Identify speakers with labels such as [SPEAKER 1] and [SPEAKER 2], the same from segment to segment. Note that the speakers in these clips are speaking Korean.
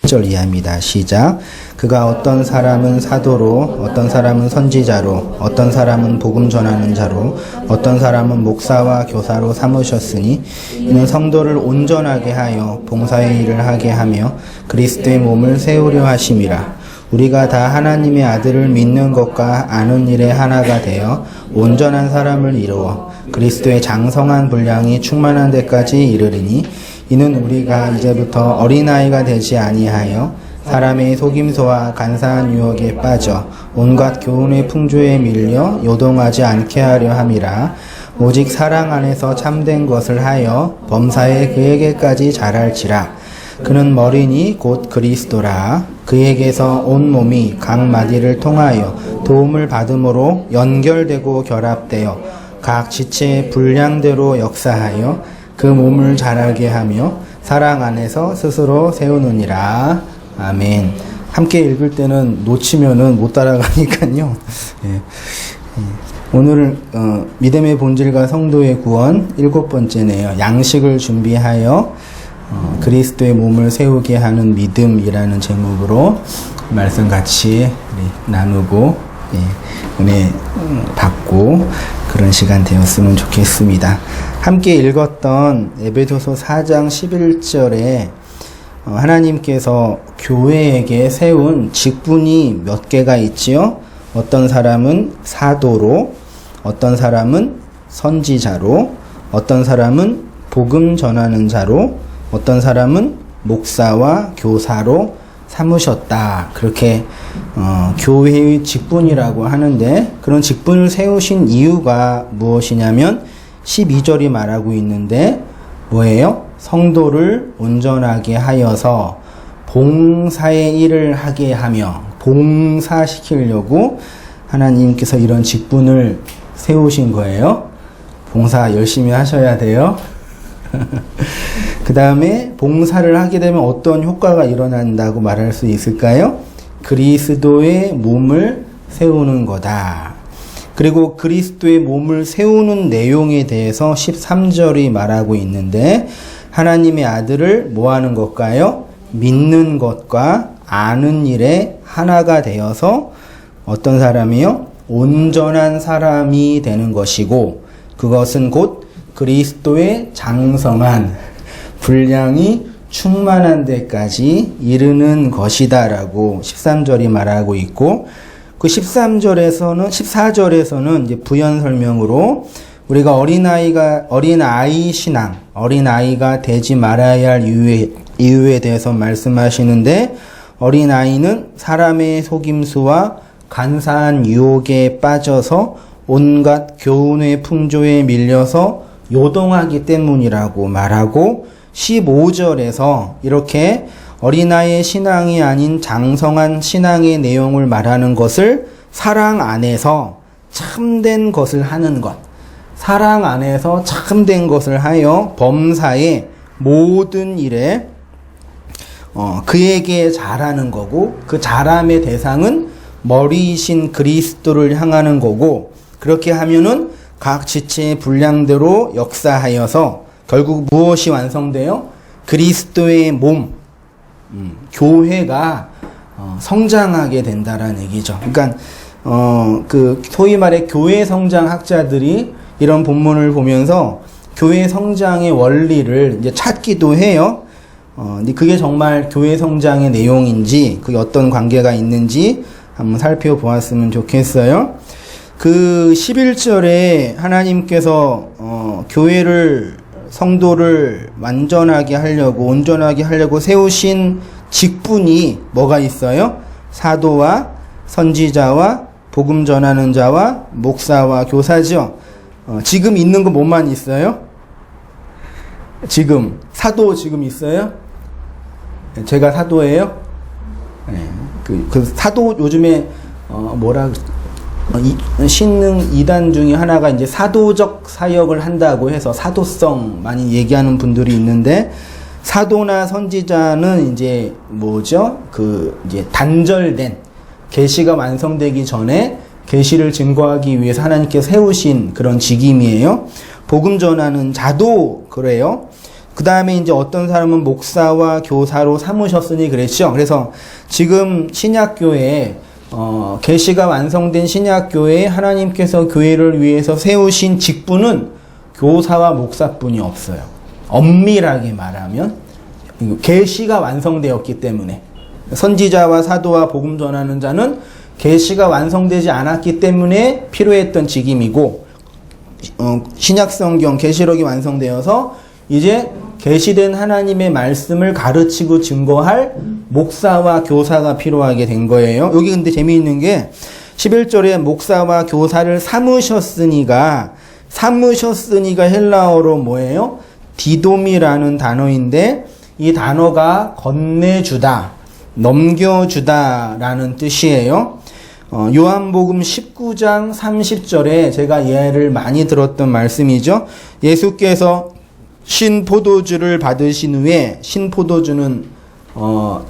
[SPEAKER 1] 1절 이하입니다. 시작. 그가 어떤 사람은 사도로, 어떤 사람은 선지자로, 어떤 사람은 복음 전하는 자로, 어떤 사람은 목사와 교사로 삼으셨으니 이는 성도를 온전하게 하여 봉사의 일을 하게 하며 그리스도의 몸을 세우려 하심이라. 우리가 다 하나님의 아들을 믿는 것과 아는 일에 하나가 되어 온전한 사람을 이루어 그리스도의 장성한 분량이 충만한 데까지 이르리니 이는 우리가 이제부터 어린아이가 되지 아니하여 사람의 속임수와 간사한 유혹에 빠져 온갖 교훈의 풍조에 밀려 요동하지 않게 하려 함이라. 오직 사랑 안에서 참된 것을 하여 범사에 그에게까지 자랄지라. 그는 머리니 곧 그리스도라. 그에게서 온 몸이 각 마디를 통하여 도움을 받음으로 연결되고 결합되어 각 지체의 분량대로 역사하여 그 몸을 자라게 하며 사랑 안에서 스스로 세우느니라. 아멘. 함께 읽을 때는 놓치면은 못 따라가니까요. 예. 오늘 믿음의 본질과 성도의 구원 7번째네요. 양식을 준비하여 그리스도의 몸을 세우게 하는 믿음이라는 제목으로 말씀 같이 나누고 은혜 받고 그런 시간 되었으면 좋겠습니다. 함께 읽었던 에베소서 4장 11절에 하나님께서 교회에게 세운 직분이 몇 개가 있지요? 어떤 사람은 사도로, 어떤 사람은 선지자로, 어떤 사람은 복음 전하는 자로, 어떤 사람은 목사와 교사로 삼으셨다. 그렇게 교회의 직분이라고 하는데 그런 직분을 세우신 이유가 무엇이냐면 12절이 말하고 있는데 뭐예요? 성도를 온전하게 하여서 봉사의 일을 하게 하며 봉사시키려고 하나님께서 이런 직분을 세우신 거예요. 봉사 열심히 하셔야 돼요. 그 다음에 봉사를 하게 되면 어떤 효과가 일어난다고 말할 수 있을까요? 그리스도의 몸을 세우는 거다. 그리고 그리스도의 몸을 세우는 내용에 대해서 13절이 말하고 있는데 하나님의 아들을 뭐 하는 것까요? 믿는 것과 아는 일에 하나가 되어서 어떤 사람이요? 온전한 사람이 되는 것이고 그것은 곧 그리스도의 장성한 분량이 충만한 데까지 이르는 것이다 라고 13절이 말하고 있고 그 14절에서는 이제 부연 설명으로 우리가 어린아이 신앙, 어린아이가 되지 말아야 할 이유에 대해서 말씀하시는데 어린아이는 사람의 속임수와 간사한 유혹에 빠져서 온갖 교훈의 풍조에 밀려서 요동하기 때문이라고 말하고 15절에서 이렇게 어린아이의 신앙이 아닌 장성한 신앙의 내용을 말하는 것을 사랑 안에서 참된 것을 하는 것, 사랑 안에서 참된 것을 하여 범사의 모든 일에 그에게 잘하는 거고 그 잘함의 대상은 머리이신 그리스도를 향하는 거고 그렇게 하면은 각 지체의 분량대로 역사하여서 결국 무엇이 완성돼요? 그리스도의 몸, 교회가 성장하게 된다라는 얘기죠. 그러니까 그 소위 말해 교회 성장 학자들이 이런 본문을 보면서 교회 성장의 원리를 이제 찾기도 해요. 근데 그게 정말 교회 성장의 내용인지 그게 어떤 관계가 있는지 한번 살펴보았으면 좋겠어요. 그 11절에 하나님께서 교회를 성도를 완전하게 하려고 온전하게 하려고 세우신 직분이 뭐가 있어요? 사도와 선지자와 복음 전하는 자와 목사와 교사죠. 지금 있는 거 뭐만 있어요? 지금 사도 지금 있어요? 제가 사도예요? 네. 그 사도 요즘에 신능 2단 중에 하나가 이제 사도적 사역을 한다고 해서 사도성 많이 얘기하는 분들이 있는데 사도나 선지자는 이제 뭐죠? 이제 단절된 계시가 완성되기 전에 계시를 증거하기 위해서 하나님께서 세우신 그런 직임이에요. 복음 전하는 자도 그래요. 그 다음에 이제 어떤 사람은 목사와 교사로 삼으셨으니 그랬죠. 그래서 지금 신약교회에 계시가 완성된 신약교회에 하나님께서 교회를 위해서 세우신 직분은 교사와 목사뿐이 없어요. 엄밀하게 말하면 계시가 완성되었기 때문에 선지자와 사도와 복음 전하는 자는 계시가 완성되지 않았기 때문에 필요했던 직임이고 신약성경 계시록이 완성되어서 이제 계시된 하나님의 말씀을 가르치고 증거할 목사와 교사가 필요하게 된 거예요. 여기 근데 재미있는 게 11절에 목사와 교사를 삼으셨으니가 헬라어로 뭐예요? 디돔이라는 단어인데 이 단어가 건네주다, 넘겨주다라는 뜻이에요. 요한복음 19장 30절에 제가 예를 많이 들었던 말씀이죠. 예수께서 신포도주를 받으신 후에, 신포도주는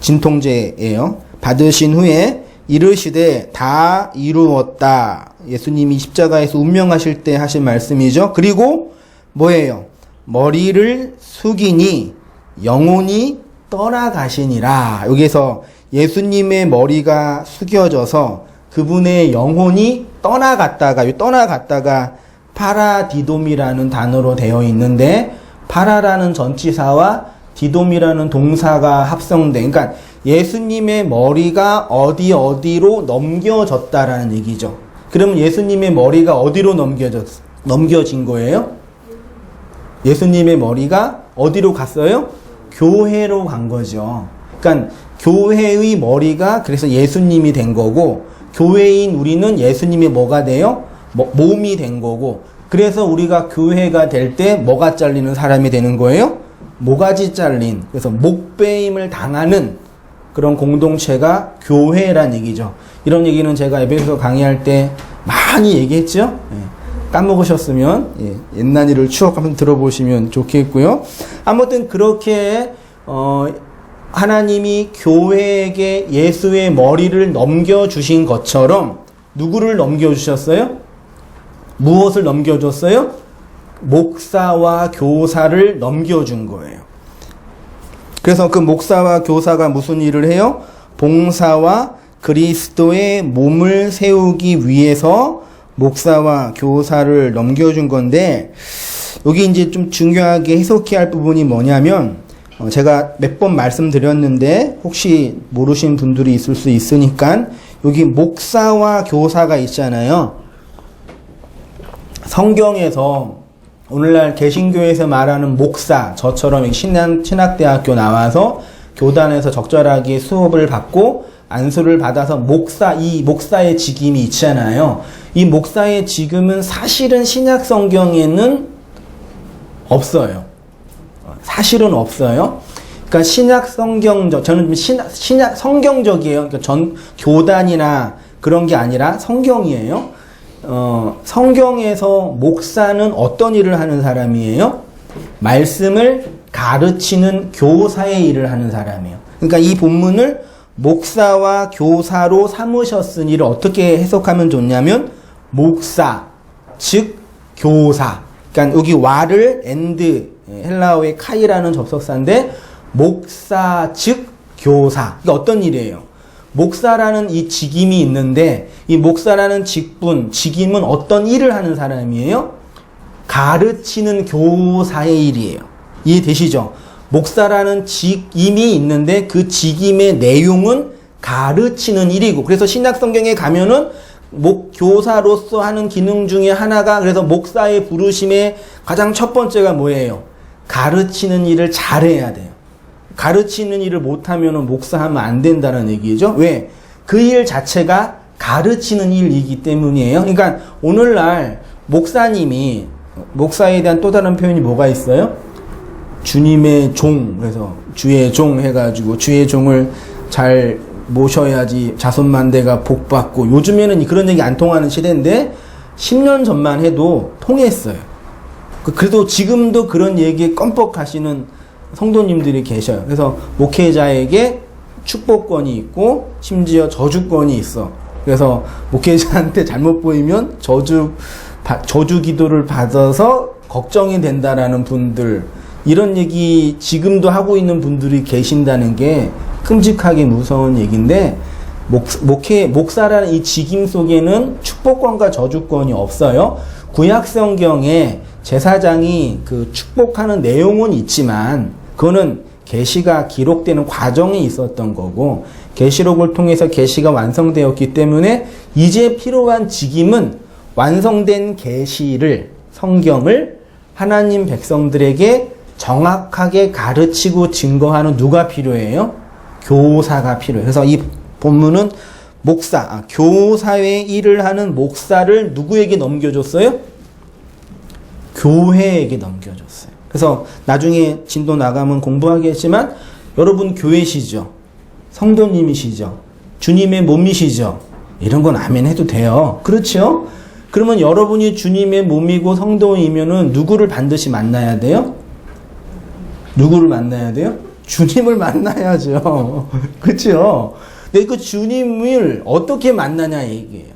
[SPEAKER 1] 진통제예요. 받으신 후에 이르시되 다 이루었다. 예수님이 십자가에서 운명하실 때 하신 말씀이죠. 그리고 뭐예요? 머리를 숙이니 영혼이 떠나가시니라. 여기서 예수님의 머리가 숙여져서 그분의 영혼이 떠나갔다가 파라디돔이라는 단어로 되어 있는데 파라라는 전치사와 디돔이라는 동사가 합성된, 그러니까 예수님의 머리가 어디로 넘겨졌다라는 얘기죠. 그러면 예수님의 머리가 어디로 넘겨진 거예요? 예수님의 머리가 어디로 갔어요? 교회로 간 거죠. 그러니까 교회의 머리가 그래서 예수님이 된 거고, 교회인 우리는 예수님의 뭐가 돼요? 몸이 된 거고, 그래서 우리가 교회가 될 때 뭐가 잘리는 사람이 되는 거예요? 모가지 잘린, 그래서 목베임을 당하는 그런 공동체가 교회란 얘기죠. 이런 얘기는 제가 에베소 강의할 때 많이 얘기했죠. 까먹으셨으면 옛날 일을 추억하면서 들어보시면 좋겠고요. 아무튼 그렇게 하나님이 교회에게 예수의 머리를 넘겨주신 것처럼 누구를 넘겨주셨어요? 무엇을 넘겨줬어요? 목사와 교사를 넘겨준 거예요. 그래서 그 목사와 교사가 무슨 일을 해요? 봉사와 그리스도의 몸을 세우기 위해서 목사와 교사를 넘겨준 건데, 여기 이제 좀 중요하게 해석해야 할 부분이 뭐냐면, 제가 몇 번 말씀드렸는데 혹시 모르신 분들이 있을 수 있으니까, 여기 목사와 교사가 있잖아요. 성경에서 오늘날 개신교에서 말하는 목사, 저처럼 신학대학교 나와서 교단에서 적절하게 수업을 받고 안수를 받아서 이 목사의 직임이 있잖아요. 이 목사의 직임은 사실은 신약 성경에는 없어요. 사실은 없어요. 그러니까 신약 성경적, 저는 신약 성경적이에요. 그러니까 교단이나 그런 게 아니라 성경이에요. 성경에서 목사는 어떤 일을 하는 사람이에요? 말씀을 가르치는 교사의 일을 하는 사람이에요. 그러니까 이 본문을 목사와 교사로 삼으셨으니를 어떻게 해석하면 좋냐면, 목사, 즉 교사. 그러니까 여기 와를 and, 헬라어의 카이라는 접속사인데, 목사, 즉 교사. 이게 어떤 일이에요? 목사라는 이 직임이 있는데, 이 목사라는 직임은 어떤 일을 하는 사람이에요? 가르치는 교사의 일이에요. 이해되시죠? 목사라는 직임이 있는데 그 직임의 내용은 가르치는 일이고, 그래서 신약 성경에 가면은 교사로서 하는 기능 중에 하나가, 그래서 목사의 부르심의 가장 첫 번째가 뭐예요? 가르치는 일을 잘해야 돼요. 가르치는 일을 못하면 목사하면 안 된다는 얘기죠. 왜? 그 일 자체가 가르치는 일이기 때문이에요. 그러니까 오늘날 목사에 대한 또 다른 표현이 뭐가 있어요? 주님의 종, 그래서 주의 종 해가지고 주의 종을 잘 모셔야지 자손만대가 복받고, 요즘에는 그런 얘기 안 통하는 시대인데 10년 전만 해도 통했어요. 그래도 지금도 그런 얘기에 껌뻑하시는 성도님들이 계셔요. 그래서 목회자에게 축복권이 있고 심지어 저주권이 있어. 그래서 목회자한테 잘못 보이면 저주 기도를 받아서 걱정이 된다라는 분들, 이런 얘기 지금도 하고 있는 분들이 계신다는 게 끔찍하게 무서운 얘기인데, 목사라는 이 직임 속에는 축복권과 저주권이 없어요. 구약 성경에 제사장이 그 축복하는 내용은 있지만 그거는 계시가 기록되는 과정이 있었던 거고, 계시록을 통해서 계시가 완성되었기 때문에 이제 필요한 직임은 완성된 계시를, 성경을 하나님 백성들에게 정확하게 가르치고 증거하는 누가 필요해요? 교사가 필요해요. 그래서 이 본문은 교사의 일을 하는 목사를 누구에게 넘겨줬어요? 교회에게 넘겨줬어요. 그래서 나중에 진도 나가면 공부하겠지만 여러분 교회시죠. 성도님이시죠. 주님의 몸이시죠. 이런 건 아멘 해도 돼요. 그렇죠? 그러면 여러분이 주님의 몸이고 성도이면은 누구를 반드시 만나야 돼요? 누구를 만나야 돼요? 주님을 만나야죠. 그렇죠? 근데 그 주님을 어떻게 만나냐 얘기예요.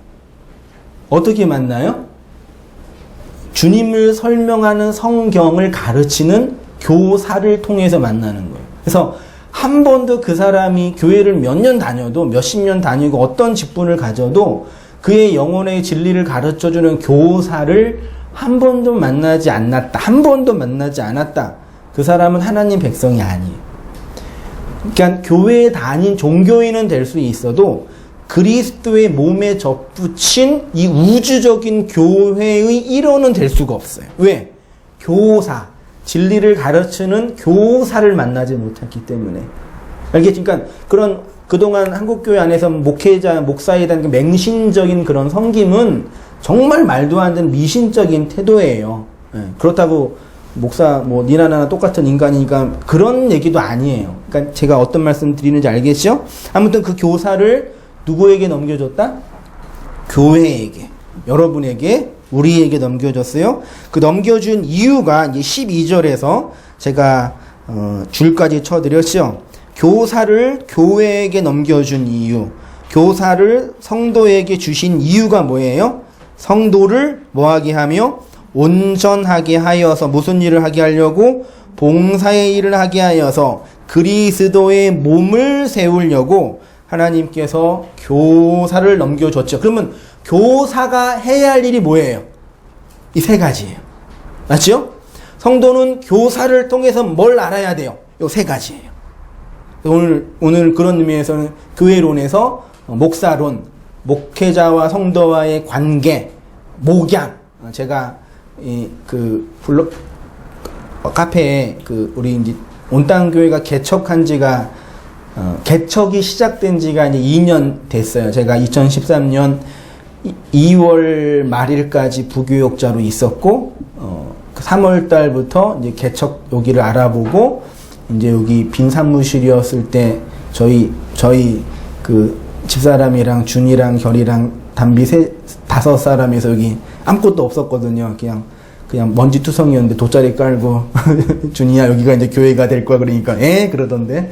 [SPEAKER 1] 어떻게 만나요? 주님을 설명하는 성경을 가르치는 교사를 통해서 만나는 거예요. 그래서 한 번도 그 사람이 교회를 몇 년 다녀도, 몇십 년 다니고 어떤 직분을 가져도 그의 영혼의 진리를 가르쳐주는 교사를 한 번도 만나지 않았다. 한 번도 만나지 않았다. 그 사람은 하나님 백성이 아니에요. 그러니까 교회에 다닌 종교인은 될 수 있어도 그리스도의 몸에 접붙인 이 우주적인 교회의 일원은 될 수가 없어요. 왜? 교사, 진리를 가르치는 교사를 만나지 못했기 때문에. 알겠지? 그러니까 그동안 한국교회 안에서 목회자, 목사에 대한 맹신적인 그런 섬김은 정말 말도 안 되는 미신적인 태도예요. 그렇다고 목사, 니나 나나 똑같은 인간이니까 그런 얘기도 아니에요. 그러니까 제가 어떤 말씀 드리는지 알겠죠? 아무튼 그 교사를 누구에게 넘겨줬다? 교회에게, 여러분에게, 우리에게 넘겨줬어요. 그 넘겨준 이유가 이제 12절에서 제가 줄까지 쳐드렸죠. 교사를 교회에게 넘겨준 이유, 교사를 성도에게 주신 이유가 뭐예요? 성도를 뭐하게 하며 온전하게 하여서, 무슨 일을 하게 하려고? 봉사의 일을 하게 하여서 그리스도의 몸을 세우려고 하나님께서 교사를 넘겨줬죠. 그러면 교사가 해야 할 일이 뭐예요? 이 세 가지예요. 맞죠? 성도는 교사를 통해서 뭘 알아야 돼요? 이 세 가지예요. 오늘 그런 의미에서는 교회론에서 목사론, 목회자와 성도와의 관계, 목양, 제가 카페에 우리 이제 온땅교회가 개척한 지가 개척이 시작된 지가 이제 2년 됐어요. 제가 2013년 2월 말일까지 부교역자로 있었고, 3월 달부터 이제 개척 여기를 알아보고, 이제 여기 빈 사무실이었을 때 저희 집사람이랑 준이랑 결이랑 담비 5사람에서 여기 아무것도 없었거든요. 그냥 먼지투성이었는데 돗자리 깔고 준이야 여기가 이제 교회가 될 거야 그러니까 그러던데,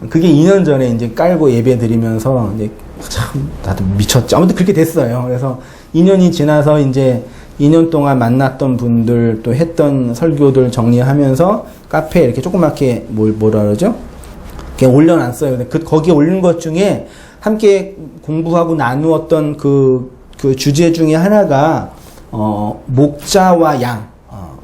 [SPEAKER 1] 그게 2년 전에 이제 깔고 예배 드리면서 이제 참 나도 미쳤죠. 아무튼 그렇게 됐어요. 그래서 2년이 지나서 이제 2년 동안 만났던 분들, 또 했던 설교들 정리하면서 카페에 이렇게 조그맣게 뭐라 그러죠? 그냥 올려놨어요. 근데 거기에 올린 것 중에 함께 공부하고 나누었던 그 주제 중에 하나가 목자와 양,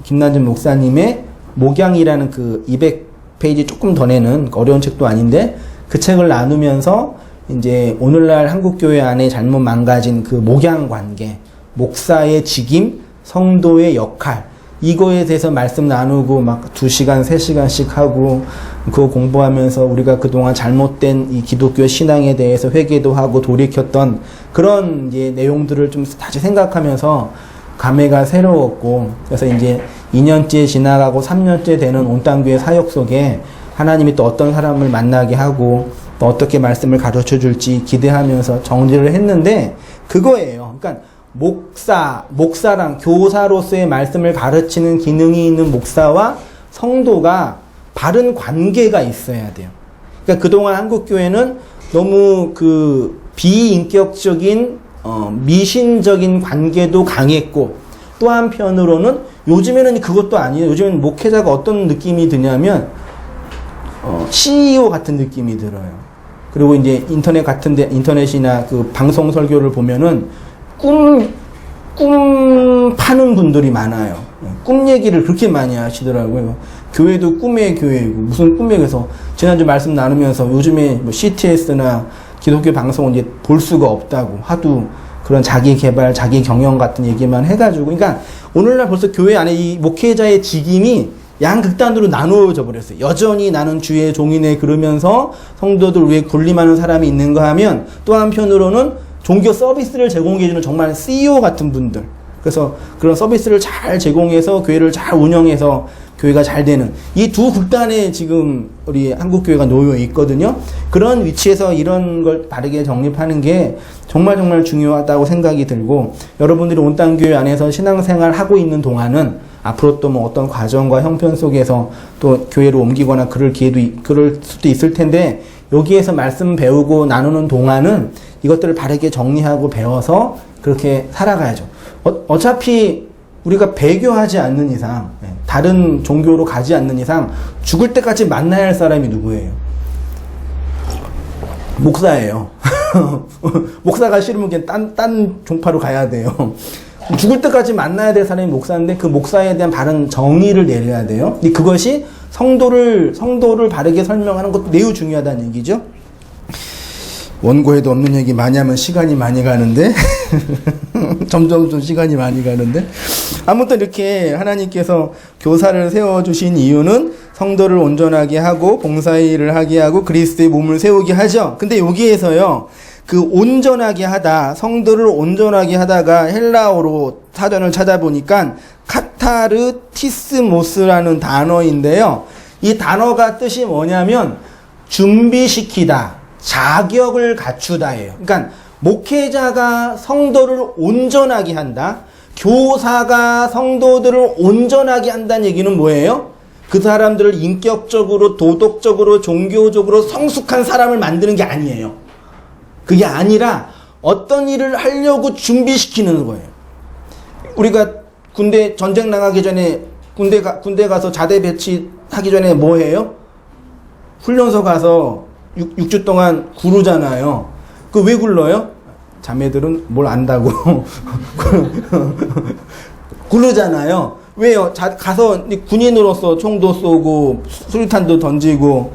[SPEAKER 1] 김난진 목사님의 목양이라는 200페이지 조금 더 내는 어려운 책도 아닌데 그 책을 나누면서 이제 오늘날 한국교회 안에 잘못 망가진 그 목양 관계, 목사의 직임, 성도의 역할, 이거에 대해서 말씀 나누고 막 2시간, 3시간씩 하고 그거 공부하면서 우리가 그동안 잘못된 이 기독교 신앙에 대해서 회개도 하고 돌이켰던 그런 이제 내용들을 좀 다시 생각하면서 감회가 새로웠고, 그래서 이제 2년째 지나가고 3년째 되는 온땅교회 사역 속에 하나님이 또 어떤 사람을 만나게 하고 또 어떻게 말씀을 가르쳐 줄지 기대하면서 정리를 했는데 그거예요. 그러니까 목사랑 교사로서의 말씀을 가르치는 기능이 있는 목사와 성도가 바른 관계가 있어야 돼요. 그러니까 그동안 한국교회는 너무 비인격적인 미신적인 관계도 강했고, 또 한편으로는 요즘에는 그것도 아니에요. 요즘엔 목회자가 어떤 느낌이 드냐면 CEO 같은 느낌이 들어요. 그리고 이제 인터넷이나 그 방송 설교를 보면은 꿈 파는 분들이 많아요. 꿈 얘기를 그렇게 많이 하시더라고요. 교회도 꿈의 교회고, 무슨 꿈에, 그래서 지난주 말씀 나누면서 요즘에 뭐 CTS나 기독교 방송은 이제 볼 수가 없다고 하도 그런 자기 개발, 자기 경영 같은 얘기만 해가지고, 그러니까 오늘날 벌써 교회 안에 이 목회자의 직임이 양극단으로 나누어져 버렸어요. 여전히 나는 주의 종이네 그러면서 성도들 위해 군림하는 사람이 있는가 하면, 또 한편으로는 종교 서비스를 제공해주는 정말 CEO 같은 분들, 그래서 그런 서비스를 잘 제공해서 교회를 잘 운영해서 교회가 잘 되는 이 두 극단에 지금 우리 한국교회가 놓여 있거든요. 그런 위치에서 이런 걸 바르게 정립하는 게 정말 중요하다고 생각이 들고, 여러분들이 온땅교회 안에서 신앙생활 하고 있는 동안은 앞으로 또 뭐 어떤 과정과 형편 속에서 또 교회로 옮기거나 그럴 수도 있을 텐데, 여기에서 말씀 배우고 나누는 동안은 이것들을 바르게 정리하고 배워서 그렇게 살아가야죠. 어차피 우리가 배교하지 않는 이상, 다른 종교로 가지 않는 이상 죽을 때까지 만나야 할 사람이 누구예요? 목사예요. 목사가 싫으면 그냥 딴 종파로 가야 돼요. 죽을 때까지 만나야 될 사람이 목사인데, 그 목사에 대한 바른 정의를 내려야 돼요. 근데 그것이 성도를 바르게 설명하는 것도 매우 중요하다는 얘기죠. 원고에도 없는 얘기 많이 하면 시간이 많이 가는데 점점 좀 시간이 많이 가는데, 아무튼 이렇게 하나님께서 교사를 세워주신 이유는 성도를 온전하게 하고 봉사의 일을 하게 하고 그리스도의 몸을 세우게 하죠. 근데 여기에서요, 그 온전하게 하다, 성도를 온전하게 하다가 헬라어로 사전을 찾아보니까 카타르티스모스라는 단어인데요. 이 단어가 뜻이 뭐냐면 준비시키다, 자격을 갖추다예요. 그러니까 목회자가 성도를 온전하게 한다, 교사가 성도들을 온전하게 한다는 얘기는 뭐예요? 그 사람들을 인격적으로, 도덕적으로, 종교적으로 성숙한 사람을 만드는 게 아니에요. 그게 아니라 어떤 일을 하려고 준비시키는 거예요. 우리가 군대 전쟁 나가기 전에 군대 가서 자대 배치하기 전에 뭐 해요? 훈련소 가서 6주 동안 구르잖아요. 그 왜 굴러요? 자매들은 뭘 안다고 구르잖아요. 왜요? 가서 군인으로서 총도 쏘고 수류탄도 던지고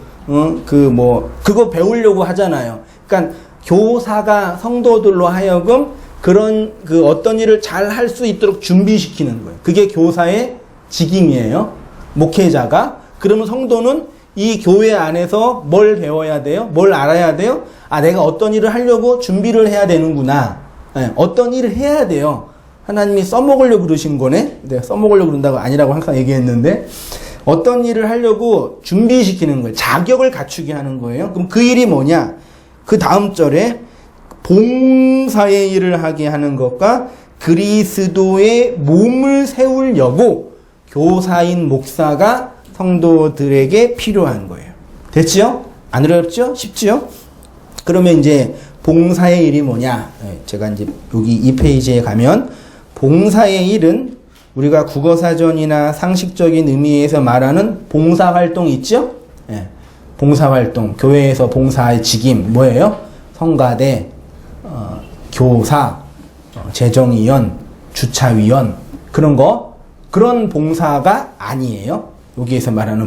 [SPEAKER 1] 그거 배우려고 하잖아요. 그러니까 교사가 성도들로 하여금 그런 어떤 일을 잘 할 수 있도록 준비시키는 거예요. 그게 교사의 직임이에요. 목회자가. 그러면 성도는 이 교회 안에서 뭘 배워야 돼요? 뭘 알아야 돼요? 내가 어떤 일을 하려고 준비를 해야 되는구나. 어떤 일을 해야 돼요. 하나님이 써먹으려고 그러신 거네? 내가 써먹으려고 그런다고 아니라고 항상 얘기했는데, 어떤 일을 하려고 준비시키는 거예요. 자격을 갖추게 하는 거예요. 그럼 그 일이 뭐냐? 그 다음 절에 봉사의 일을 하게 하는 것과 그리스도의 몸을 세우려고 교사인 목사가 성도들에게 필요한 거예요. 됐지요? 안 어렵죠? 쉽지요? 그러면 이제 봉사의 일이 뭐냐? 제가 이제 여기 이 페이지에 가면, 봉사의 일은 우리가 국어사전이나 상식적인 의미에서 말하는 봉사활동 있죠? 봉사활동, 교회에서 봉사의 직임 뭐예요? 성가대, 교사, 재정위원, 주차위원, 그런 봉사가 아니에요. 여기에서 말하는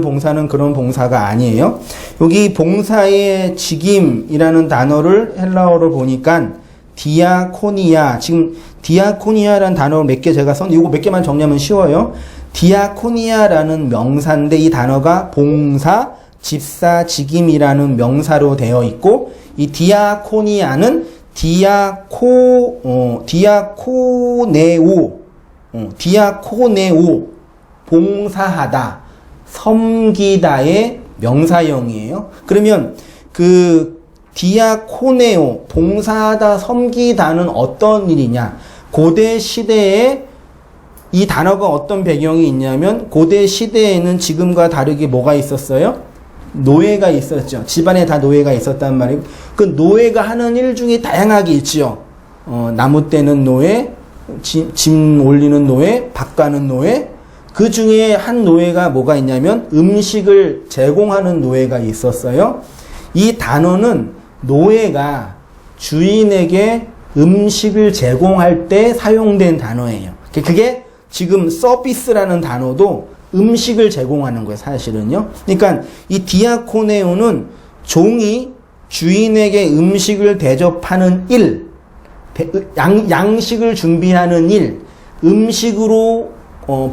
[SPEAKER 1] 봉사는 그런 봉사가 아니에요. 여기 봉사의 직임이라는 단어를 헬라어로 보니까 디아코니아, 지금 디아코니아라는 단어 몇 개 제가 이거 몇 개만 정리하면 쉬워요. 디아코니아라는 명사인데, 이 단어가 봉사, 집사, 직임이라는 명사로 되어 있고, 이 디아코니아는 디아코네오, 봉사하다, 섬기다의 명사형이에요. 그러면 그 디아코네오, 봉사하다, 섬기다는 어떤 일이냐? 고대 시대에 이 단어가 어떤 배경이 있냐면, 고대 시대에는 지금과 다르게 뭐가 있었어요? 노예가 있었죠. 집안에 다 노예가 있었단 말이에요. 그 노예가 하는 일 중에 다양하게 있죠. 나무 떼는 노예, 짐 올리는 노예, 밥 가는 노예. 그 중에 한 노예가 뭐가 있냐면 음식을 제공하는 노예가 있었어요. 이 단어는 노예가 주인에게 음식을 제공할 때 사용된 단어예요. 그게 지금 서비스라는 단어도 음식을 제공하는 거예요, 사실은요. 그러니까 이 디아코네오는 종이 주인에게 음식을 대접하는 일, 양식을 준비하는 일, 음식으로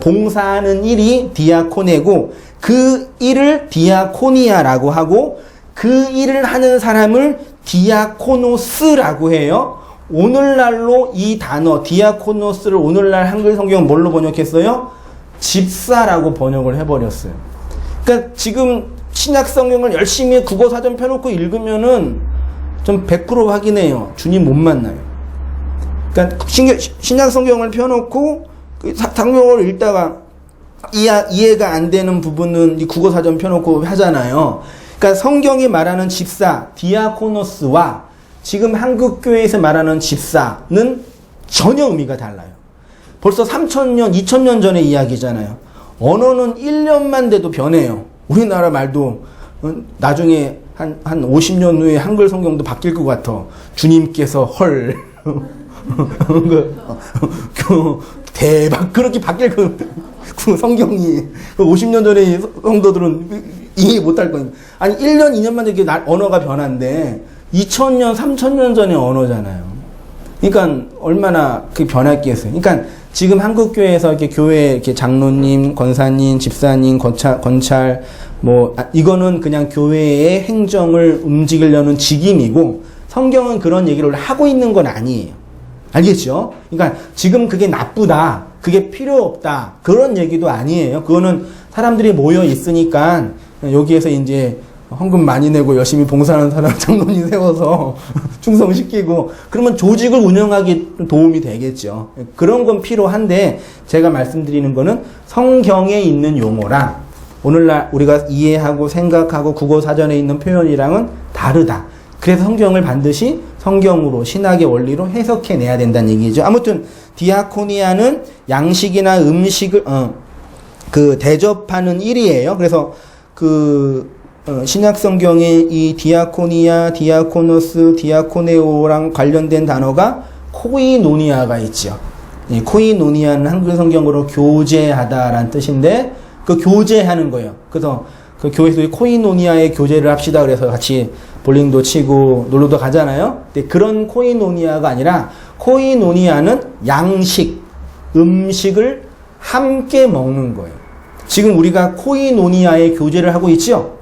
[SPEAKER 1] 봉사하는 일이 디아코네고, 그 일을 디아코니아라고 하고, 그 일을 하는 사람을 디아코노스라고 해요. 오늘날로 이 단어 디아코노스를 오늘날 한글 성경은 뭘로 번역했어요? 집사라고 번역을 해버렸어요. 그러니까 지금 신약 성경을 열심히 국어 사전 펴놓고 읽으면은 좀 100% 확인해요. 주님 못 만나요. 그러니까 신약 성경을 펴놓고 성경을 읽다가 이해가 안 되는 부분은 이 국어 사전 펴놓고 하잖아요. 그러니까 성경이 말하는 집사 디아코노스와 지금 한국교회에서 말하는 집사는 전혀 의미가 달라요. 벌써 3,000년, 2,000년 전의 이야기잖아요. 언어는 1년만 돼도 변해요. 우리나라 말도 나중에 한 50년 후에 한글 성경도 바뀔 것 같아. 주님께서 헐. 대박. 그렇게 바뀔 그 성경이. 50년 전의 성도들은 이해 못할 거예요. 아니, 1년, 2년만 되게 언어가 변한데, 2000년, 3000년 전의 언어잖아요. 그러니까 얼마나 그 변했겠어요. 그러니까 지금 한국교회에서 이렇게 교회 이렇게 장로님, 권사님, 집사님, 권찰 이거는 그냥 교회의 행정을 움직이려는 직임이고, 성경은 그런 얘기를 하고 있는 건 아니에요. 알겠죠? 그러니까 지금 그게 나쁘다, 그게 필요 없다, 그런 얘기도 아니에요. 그거는 사람들이 모여 있으니까 여기에서 이제 헌금 많이 내고 열심히 봉사하는 사람 장로님 세워서 충성시키고 그러면 조직을 운영하기 도움이 되겠죠. 그런 건 필요한데 제가 말씀드리는 거는 성경에 있는 용어랑 오늘날 우리가 이해하고 생각하고 국어 사전에 있는 표현이랑은 다르다. 그래서 성경을 반드시 성경으로 신학의 원리로 해석해내야 된다는 얘기죠. 아무튼 디아코니아는 양식이나 음식을 대접하는 일이에요. 그래서 신약 성경에 이 디아코니아, 디아코노스, 디아코네오랑 관련된 단어가 코이노니아가 있죠. 이 코이노니아는 한글 성경으로 교제하다라는 뜻인데 그 교제하는 거예요. 그래서 그 교회에서 코이노니아의 교제를 합시다 그래서 같이 볼링도 치고 놀러도 가잖아요. 근데 그런 코이노니아가 아니라 코이노니아는 양식, 음식을 함께 먹는 거예요. 지금 우리가 코이노니아의 교제를 하고 있죠?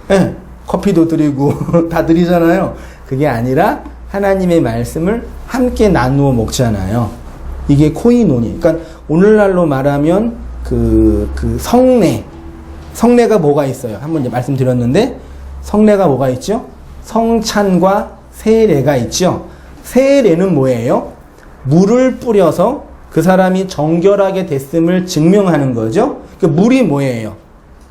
[SPEAKER 1] 네. 커피도 드리고 다 드리잖아요. 그게 아니라 하나님의 말씀을 함께 나누어 먹잖아요. 이게 코이노니. 그러니까 오늘날로 말하면 성례가 뭐가 있어요? 한번 이제 말씀드렸는데 성례가 뭐가 있죠? 성찬과 세례가 있죠. 세례는 뭐예요? 물을 뿌려서 그 사람이 정결하게 됐음을 증명하는 거죠. 그 물이 뭐예요?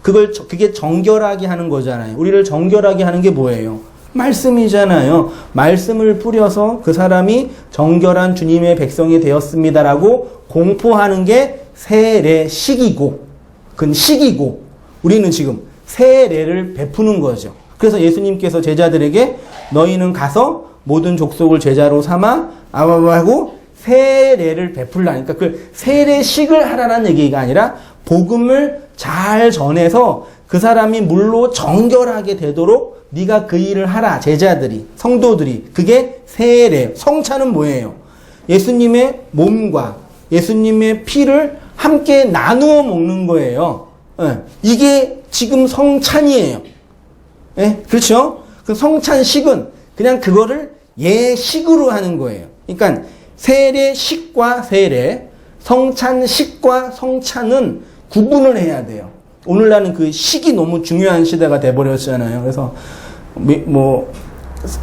[SPEAKER 1] 그게 정결하게 하는 거잖아요. 우리를 정결하게 하는 게 뭐예요? 말씀이잖아요. 말씀을 뿌려서 그 사람이 정결한 주님의 백성이 되었습니다라고 공포하는 게 세례식이고, 그건 식이고, 우리는 지금 세례를 베푸는 거죠. 그래서 예수님께서 제자들에게 너희는 가서 모든 족속을 제자로 삼아 하고 세례를 베풀라니까 그 세례식을 하라는 얘기가 아니라 복음을 잘 전해서 그 사람이 물로 정결하게 되도록 네가 그 일을 하라. 제자들이, 성도들이. 그게 세례. 성찬은 뭐예요? 예수님의 몸과 예수님의 피를 함께 나누어 먹는 거예요. 이게 지금 성찬이에요. 그렇죠? 그 성찬식은 그냥 그거를 예식으로 하는 거예요. 그러니까 세례식과 세례, 성찬식과 성찬은 구분을 해야 돼요. 오늘날은 그 식이 너무 중요한 시대가 돼버렸잖아요. 그래서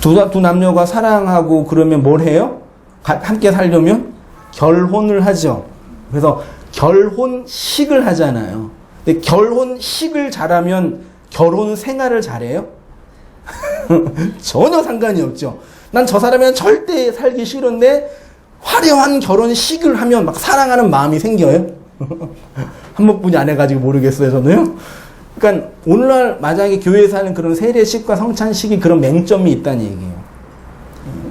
[SPEAKER 1] 두 남녀가 사랑하고 그러면 뭘 해요? 함께 살려면 결혼을 하죠. 그래서 결혼식을 하잖아요. 근데 결혼식을 잘하면 결혼 생활을 잘해요? 전혀 상관이 없죠. 난 저 사람이랑 절대 살기 싫은데 화려한 결혼식을 하면 막 사랑하는 마음이 생겨요? 한 번뿐이 안 해가지고 모르겠어요, 저는요. 그러니까 오늘날 만약에 교회에서 하는 그런 세례식과 성찬식이 그런 맹점이 있다는 얘기예요.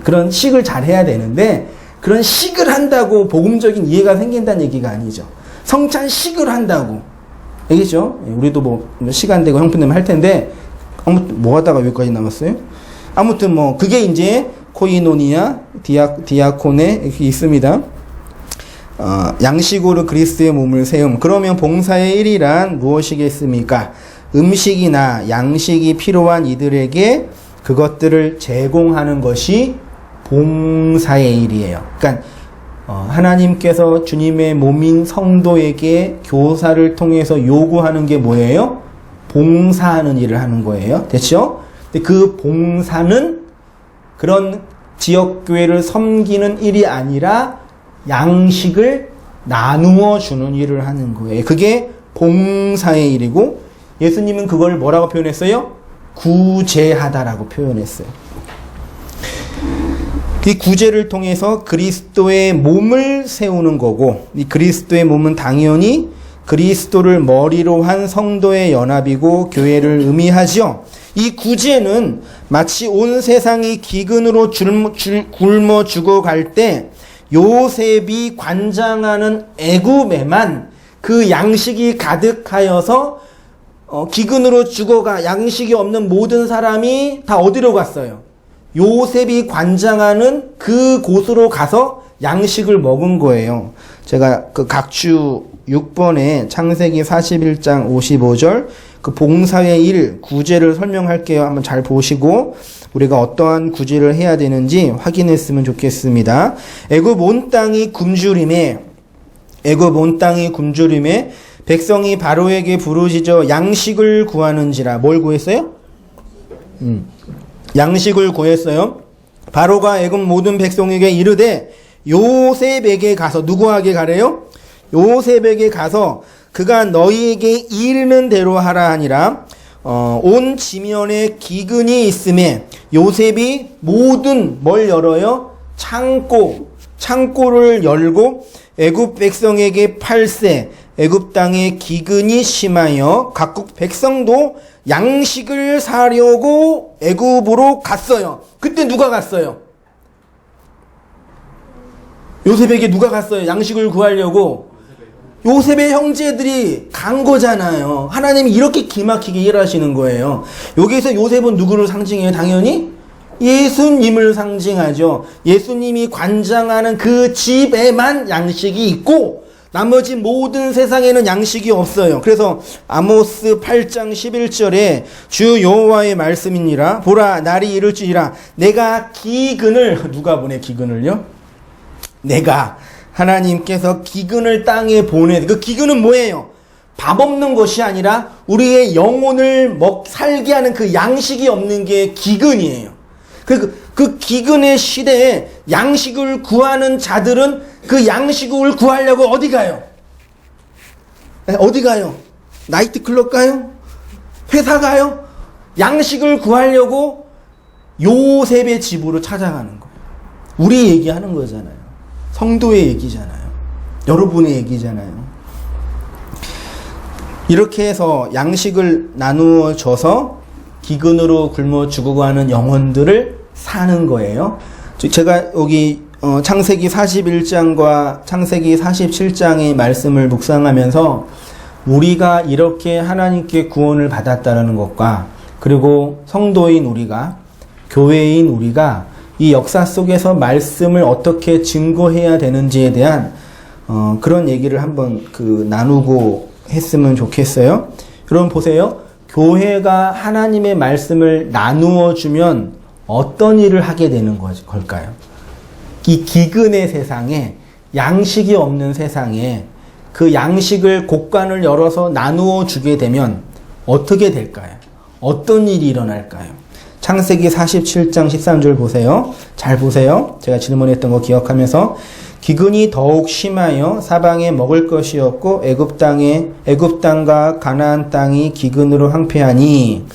[SPEAKER 1] 그런 식을 잘 해야 되는데 그런 식을 한다고 복음적인 이해가 생긴다는 얘기가 아니죠. 성찬식을 한다고. 알겠죠? 우리도 뭐 시간 되고 형편되면 할 텐데 아무튼 뭐 하다가 여기까지 남았어요? 아무튼 뭐 그게 이제 코이노니아, 디아코네 이렇게 있습니다. 양식으로 그리스도의 몸을 세움. 그러면 봉사의 일이란 무엇이겠습니까? 음식이나 양식이 필요한 이들에게 그것들을 제공하는 것이 봉사의 일이에요. 그러니까 하나님께서 주님의 몸인 성도에게 교사를 통해서 요구하는 게 뭐예요? 봉사하는 일을 하는 거예요. 됐죠? 근데 그 봉사는 그런 지역교회를 섬기는 일이 아니라 양식을 나누어 주는 일을 하는 거예요. 그게 봉사의 일이고 예수님은 그걸 뭐라고 표현했어요? 구제하다라고 표현했어요. 이 구제를 통해서 그리스도의 몸을 세우는 거고 이 그리스도의 몸은 당연히 그리스도를 머리로 한 성도의 연합이고 교회를 의미하죠. 이 구제는 마치 온 세상이 기근으로 굶어 죽어갈 때 요셉이 관장하는 애굽에만 그 양식이 가득하여서 기근으로 죽어가 양식이 없는 모든 사람이 다 어디로 갔어요? 요셉이 관장하는 그 곳으로 가서 양식을 먹은 거예요. 제가 그 각주 6번에 창세기 41장 55절 그 봉사의 일, 구제를 설명할게요. 한번 잘 보시고 우리가 어떠한 구제를 해야 되는지 확인했으면 좋겠습니다. 애굽 온 땅이 굶주림에 백성이 바로에게 부르짖어 양식을 구하는지라. 뭘 구했어요? 양식을 구했어요. 바로가 애굽 모든 백성에게 이르되 요셉에게 가서 누구에게 가래요? 요셉에게 가서 그가 너희에게 이르는 대로 하라 하니라. 온 지면에 기근이 있음에 요셉이 모든 뭘 열어요? 창고를 열고 애굽 백성에게 팔세. 애굽 땅에 기근이 심하여 각국 백성도 양식을 사려고 애굽으로 갔어요. 그때 누가 갔어요? 요셉에게 누가 갔어요? 양식을 구하려고. 요셉의 형제들이 간 거잖아요. 하나님이 이렇게 기막히게 일하시는 거예요. 여기서 요셉은 누구를 상징해요? 당연히 예수님을 상징하죠. 예수님이 관장하는 그 집에만 양식이 있고 나머지 모든 세상에는 양식이 없어요. 그래서 아모스 8장 11절에 주 여호와의 말씀이니라. 보라 날이 이를지니라 내가 기근을 누가 보내 기근을요? 내가 하나님께서 기근을 땅에 보내. 그 기근은 뭐예요? 밥 없는 것이 아니라 우리의 영혼을 살게 하는 그 양식이 없는 게 기근이에요. 그 기근의 시대에 양식을 구하는 자들은 그 양식을 구하려고 어디 가요? 어디 가요? 나이트클럽 가요? 회사 가요? 양식을 구하려고 요셉의 집으로 찾아가는 거예요. 우리 얘기하는 거잖아요. 성도의 얘기잖아요. 여러분의 얘기잖아요. 이렇게 해서 양식을 나누어 줘서 기근으로 굶어 죽어가는 영혼들을 사는 거예요. 제가 여기 창세기 41장과 창세기 47장의 말씀을 묵상하면서 우리가 이렇게 하나님께 구원을 받았다는 것과 그리고 성도인 우리가 교회인 우리가 이 역사 속에서 말씀을 어떻게 증거해야 되는지에 대한 그런 얘기를 한번 나누고 했으면 좋겠어요. 여러분 보세요. 교회가 하나님의 말씀을 나누어 주면 어떤 일을 하게 되는 걸까요? 이 기근의 세상에 양식이 없는 세상에 그 양식을 곡간을 열어서 나누어 주게 되면 어떻게 될까요? 어떤 일이 일어날까요? 창세기 47장 13절 보세요. 잘 보세요. 제가 질문했던 거 기억하면서 기근이 더욱 심하여 사방에 먹을 것이 없고 애굽 땅과 가나안 땅이 기근으로 황폐하니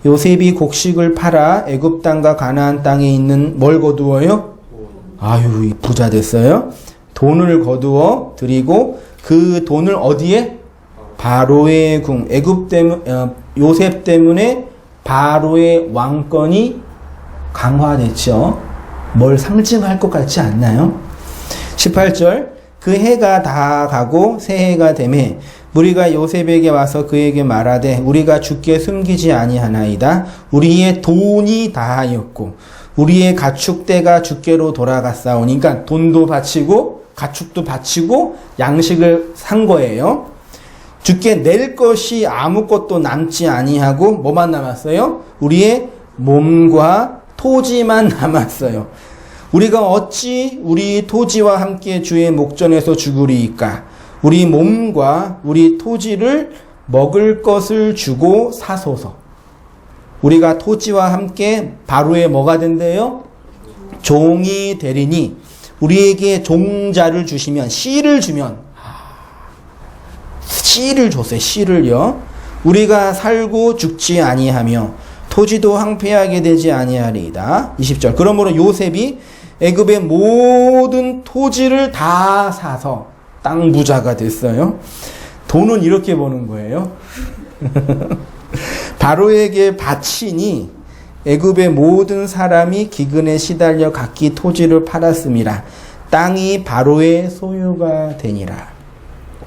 [SPEAKER 1] 요셉이 곡식을 팔아 애굽 땅과 가나안 땅에 있는 뭘 거두어요? 아유, 부자 됐어요. 돈을 거두어 드리고 그 돈을 어디에? 바로의 궁. 요셉 때문에 바로의 왕권이 강화됐죠. 뭘 상징할 것 같지 않나요? 18절. 그 해가 다 가고 새 해가 되매 무리가 요셉에게 와서 그에게 말하되 우리가 주께 숨기지 아니하나이다. 우리의 돈이 다하였고 우리의 가축대가 주께로 돌아갔사오니. 그러니까 돈도 바치고 가축도 바치고 양식을 산 거예요. 주께 낼 것이 아무것도 남지 아니하고 뭐만 남았어요? 우리의 몸과 토지만 남았어요. 우리가 어찌 우리 토지와 함께 주의 목전에서 죽으리이까? 우리 몸과 우리 토지를 먹을 것을 주고 사소서. 우리가 토지와 함께 바로의 뭐가 된대요? 종이 되리니 우리에게 종자를 주시면, 씨를 주면, 씨를 줬어요. 씨를요. 우리가 살고 죽지 아니하며 토지도 황폐하게 되지 아니하리이다. 20절. 그러므로 요셉이 애굽의 모든 토지를 다 사서 땅 부자가 됐어요. 돈은 이렇게 버는 거예요. 바로에게 바치니 애굽의 모든 사람이 기근에 시달려 각기 토지를 팔았음이라. 땅이 바로의 소유가 되니라.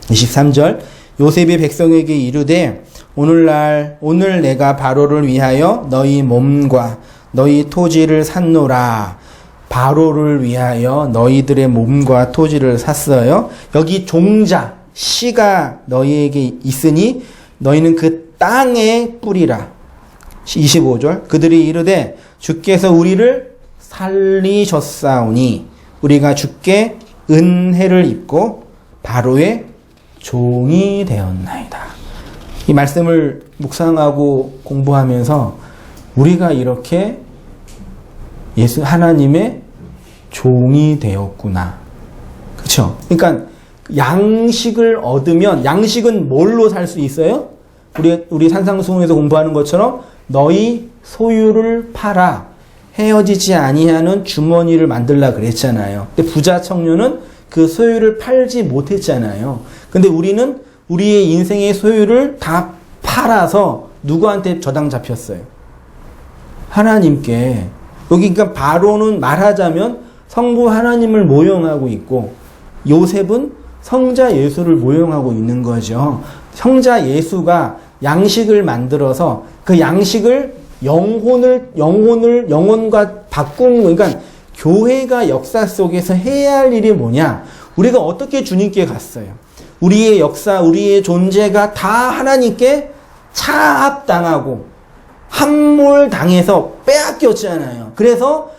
[SPEAKER 1] 23절. 요셉이 백성에게 이르되 오늘 내가 바로를 위하여 너희 몸과 너희 토지를 샀노라. 바로를 위하여 너희들의 몸과 토지를 샀어요. 여기 종자, 씨가 너희에게 있으니 너희는 그 땅에 뿌리라. 25절. 그들이 이르되 주께서 우리를 살리셨사오니 우리가 주께 은혜를 입고 바로의 종이 되었나이다. 이 말씀을 묵상하고 공부하면서 우리가 이렇게 하나님의 종이 되었구나. 그렇죠? 그러니까 양식을 얻으면, 양식은 뭘로 살 수 있어요? 우리 산상수훈에서 공부하는 것처럼 너희 소유를 팔아 헤어지지 아니하는 주머니를 만들라 그랬잖아요. 근데 부자 청년은 그 소유를 팔지 못했잖아요. 근데 우리는 우리의 인생의 소유를 다 팔아서 누구한테 저당 잡혔어요? 하나님께. 여기 그러니까 바로는 말하자면 성부 하나님을 모형하고 있고 요셉은 성자 예수를 모형하고 있는 거죠. 성자 예수가 양식을 만들어서 그 양식을 영혼과 바꾸는 거. 그러니까 교회가 역사 속에서 해야 할 일이 뭐냐? 우리가 어떻게 주님께 갔어요? 우리의 역사, 우리의 존재가 다 하나님께 차압당하고 함몰당해서 빼앗겼잖아요. 그래서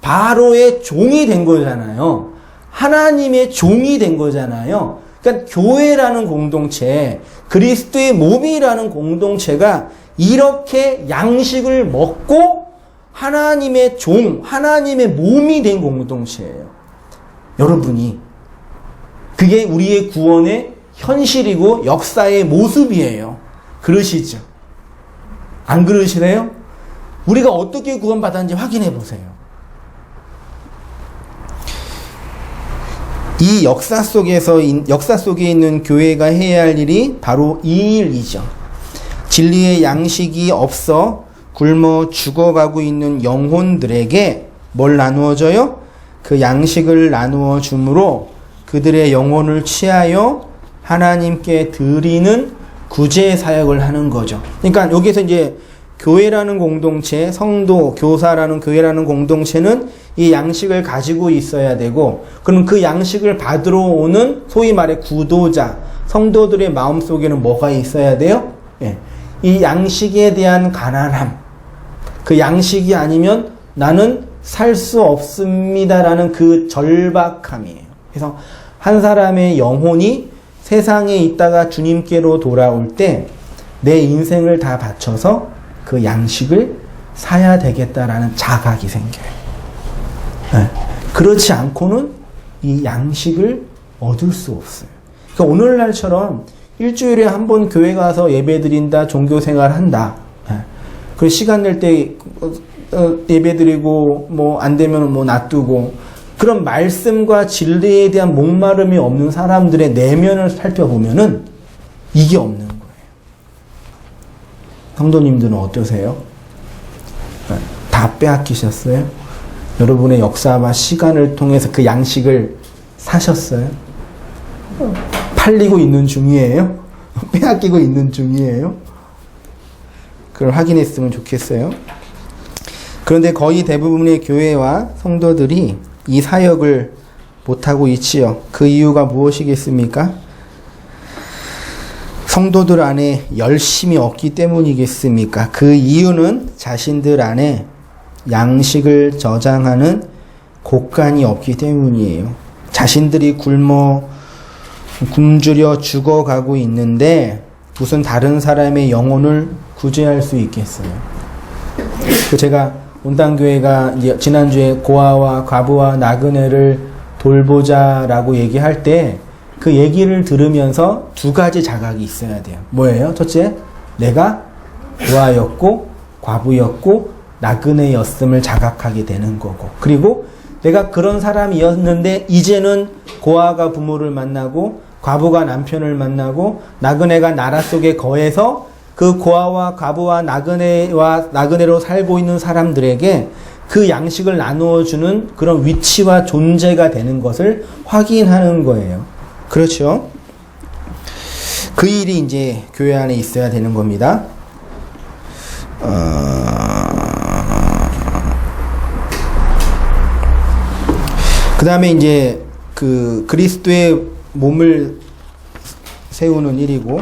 [SPEAKER 1] 바로의 종이 된 거잖아요. 하나님의 종이 된 거잖아요. 그러니까 교회라는 공동체, 그리스도의 몸이라는 공동체가 이렇게 양식을 먹고 하나님의 종, 하나님의 몸이 된 공동체예요. 여러분이. 그게 우리의 구원의 현실이고 역사의 모습이에요. 그러시죠? 안 그러시래요? 우리가 어떻게 구원받았는지 확인해 보세요. 이 역사 속에 있는 교회가 해야 할 일이 바로 이 일이죠. 진리의 양식이 없어 굶어 죽어가고 있는 영혼들에게 뭘 나누어줘요? 그 양식을 나누어 줌으로 그들의 영혼을 취하여 하나님께 드리는 구제 사역을 하는 거죠. 그러니까 여기서 이제 교회라는 공동체, 성도, 교사라는 교회라는 공동체는 이 양식을 가지고 있어야 되고, 그럼 그 양식을 받으러 오는 소위 말해 구도자, 성도들의 마음속에는 뭐가 있어야 돼요? 예. 이 양식에 대한 가난함, 그 양식이 아니면 나는 살 수 없습니다라는 그 절박함이에요. 그래서 한 사람의 영혼이 세상에 있다가 주님께로 돌아올 때 내 인생을 다 바쳐서 그 양식을 사야 되겠다라는 자각이 생겨요. 네. 그렇지 않고는 이 양식을 얻을 수 없어요. 그러니까 오늘날처럼 일주일에 한 번 교회 가서 예배 드린다, 종교 생활 한다. 네. 그리고 시간 낼 때 예배 드리고 뭐 안 되면 뭐 놔두고 그런 말씀과 진리에 대한 목마름이 없는 사람들의 내면을 살펴보면은 이게 없는 거예요. 성도님들은 어떠세요? 다 빼앗기셨어요? 여러분의 역사와 시간을 통해서 그 양식을 사셨어요? 팔리고 있는 중이에요? 빼앗기고 있는 중이에요? 그걸 확인했으면 좋겠어요. 그런데 거의 대부분의 교회와 성도들이 이 사역을 못하고 있지요. 그 이유가 무엇이겠습니까? 성도들 안에 열심이 없기 때문이겠습니까? 그 이유는 자신들 안에 양식을 저장하는 곳간이 없기 때문이에요. 자신들이 굶주려 죽어가고 있는데 무슨 다른 사람의 영혼을 구제할 수 있겠어요? 제가 온당교회가 이제 지난주에 고아와 과부와 나그네를 돌보자라고 얘기할 때 그 얘기를 들으면서 두 가지 자각이 있어야 돼요. 뭐예요? 첫째, 내가 고아였고 과부였고 나그네였음을 자각하게 되는 거고, 그리고 내가 그런 사람이었는데 이제는 고아가 부모를 만나고 과부가 남편을 만나고 나그네가 나라 속에 거해서 그 고아와 과부와 나그네로 살고 있는 사람들에게 그 양식을 나누어주는 그런 위치와 존재가 되는 것을 확인하는 거예요. 그렇죠? 그 일이 이제 교회 안에 있어야 되는 겁니다. 그 다음에 이제 그 그리스도의 몸을 세우는 일이고,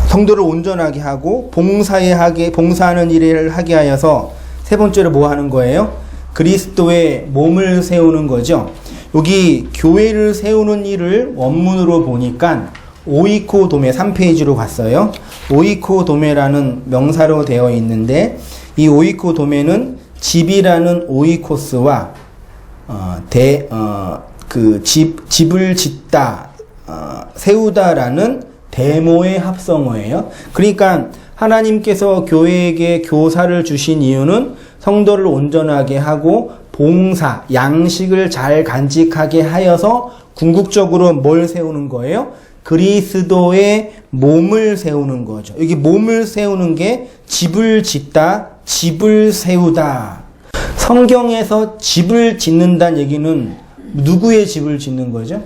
[SPEAKER 1] 성도를 온전하게 하고 봉사하는 일을 하게 하여서 세 번째로 뭐 하는 거예요? 그리스도의 몸을 세우는 거죠. 여기 교회를 세우는 일을 원문으로 보니까 오이코도메 3페이지로 갔어요. 오이코도메라는 명사로 되어 있는데 이 오이코도메는 집이라는 오이코스와 집을 짓다, 세우다라는 데모의 합성어예요. 그러니까 하나님께서 교회에게 교사를 주신 이유는 성도를 온전하게 하고 봉사, 양식을 잘 간직하게 하여서 궁극적으로 뭘 세우는 거예요? 그리스도의 몸을 세우는 거죠. 여기 몸을 세우는 게 집을 짓다, 집을 세우다. 성경에서 집을 짓는다는 얘기는 누구의 집을 짓는 거죠?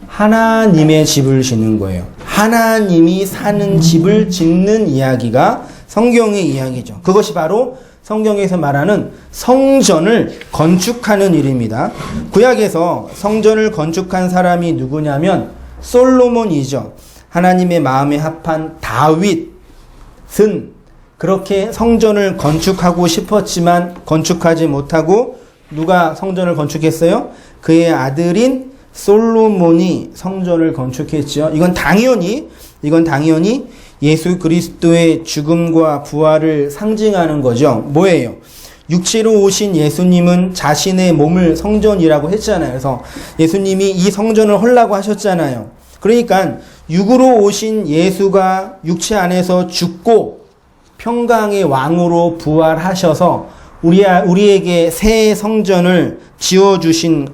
[SPEAKER 1] 하나님의 집을 짓는 거예요. 하나님이 사는 집을 짓는 이야기가 성경의 이야기죠. 그것이 바로 성경에서 말하는 성전을 건축하는 일입니다. 구약에서 성전을 건축한 사람이 누구냐면 솔로몬이죠. 하나님의 마음에 합한 다윗은 그렇게 성전을 건축하고 싶었지만 건축하지 못하고 누가 성전을 건축했어요? 그의 아들인 솔로몬이 성전을 건축했죠. 이건 당연히 예수 그리스도의 죽음과 부활을 상징하는 거죠. 뭐예요? 육체로 오신 예수님은 자신의 몸을 성전이라고 했잖아요. 그래서 예수님이 이 성전을 헐라고 하셨잖아요. 그러니까 육으로 오신 예수가 육체 안에서 죽고 평강의 왕으로 부활하셔서 우리에게 새 성전을 지어주신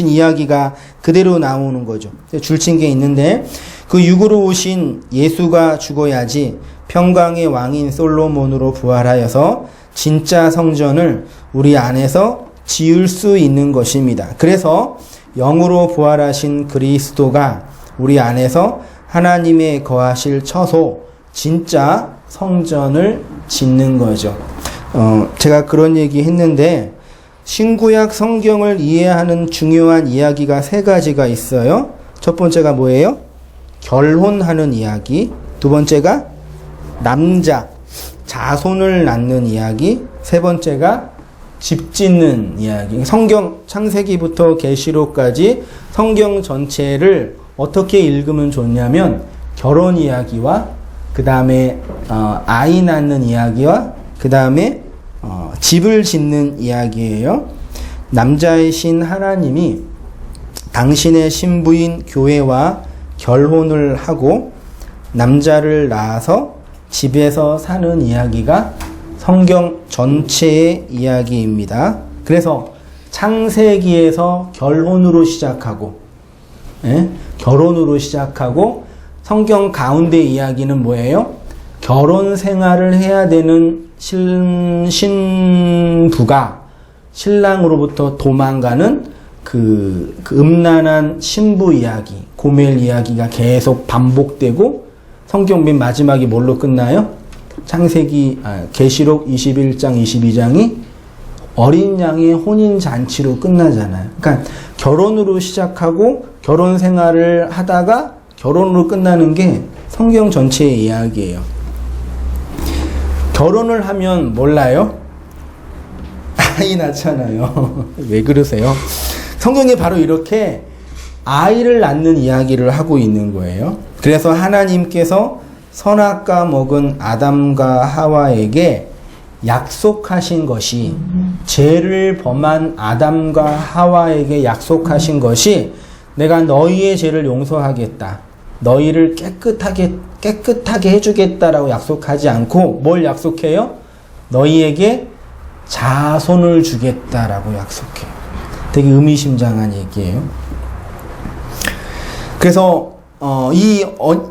[SPEAKER 1] 이야기가 그대로 나오는 거죠. 줄친 게 있는데 그 육으로 오신 예수가 죽어야지 평강의 왕인 솔로몬으로 부활하여서 진짜 성전을 우리 안에서 지을 수 있는 것입니다. 그래서 영으로 부활하신 그리스도가 우리 안에서 하나님의 거하실 처소, 진짜 성전을 짓는 거죠. 제가 그런 얘기 했는데 신구약 성경을 이해하는 중요한 이야기가 세 가지가 있어요. 첫 번째가 뭐예요? 결혼하는 이야기. 두 번째가 자손을 낳는 이야기. 세 번째가 집 짓는 이야기. 성경 창세기부터 계시록까지 성경 전체를 어떻게 읽으면 좋냐면 결혼 이야기와 그 다음에 아이 낳는 이야기와 그 다음에 집을 짓는 이야기예요. 남자이신 하나님이 당신의 신부인 교회와 결혼을 하고 남자를 낳아서 집에서 사는 이야기가 성경 전체의 이야기입니다. 그래서 창세기에서 결혼으로 시작하고, 결혼으로 시작하고, 성경 가운데 이야기는 뭐예요? 결혼 생활을 해야 되는 신부가 신랑으로부터 도망가는 그 음란한 신부 이야기, 고멜 이야기가 계속 반복되고, 성경 맨 마지막이 뭘로 끝나요? 계시록 21장, 22장이 어린 양의 혼인 잔치로 끝나잖아요. 그러니까 결혼으로 시작하고 결혼 생활을 하다가 결혼으로 끝나는 게 성경 전체의 이야기예요. 결혼을 하면 몰라요? 아이 낳잖아요. 왜 그러세요? 성경이 바로 이렇게 아이를 낳는 이야기를 하고 있는 거예요. 그래서 하나님께서 선악과 먹은 아담과 하와에게 약속하신 것이, 죄를 범한 아담과 하와에게 약속하신 것이, 내가 너희의 죄를 용서하겠다, 너희를 깨끗하게 해주겠다라고 약속하지 않고 뭘 약속해요? 너희에게 자손을 주겠다라고 약속해요. 되게 의미심장한 얘기예요. 그래서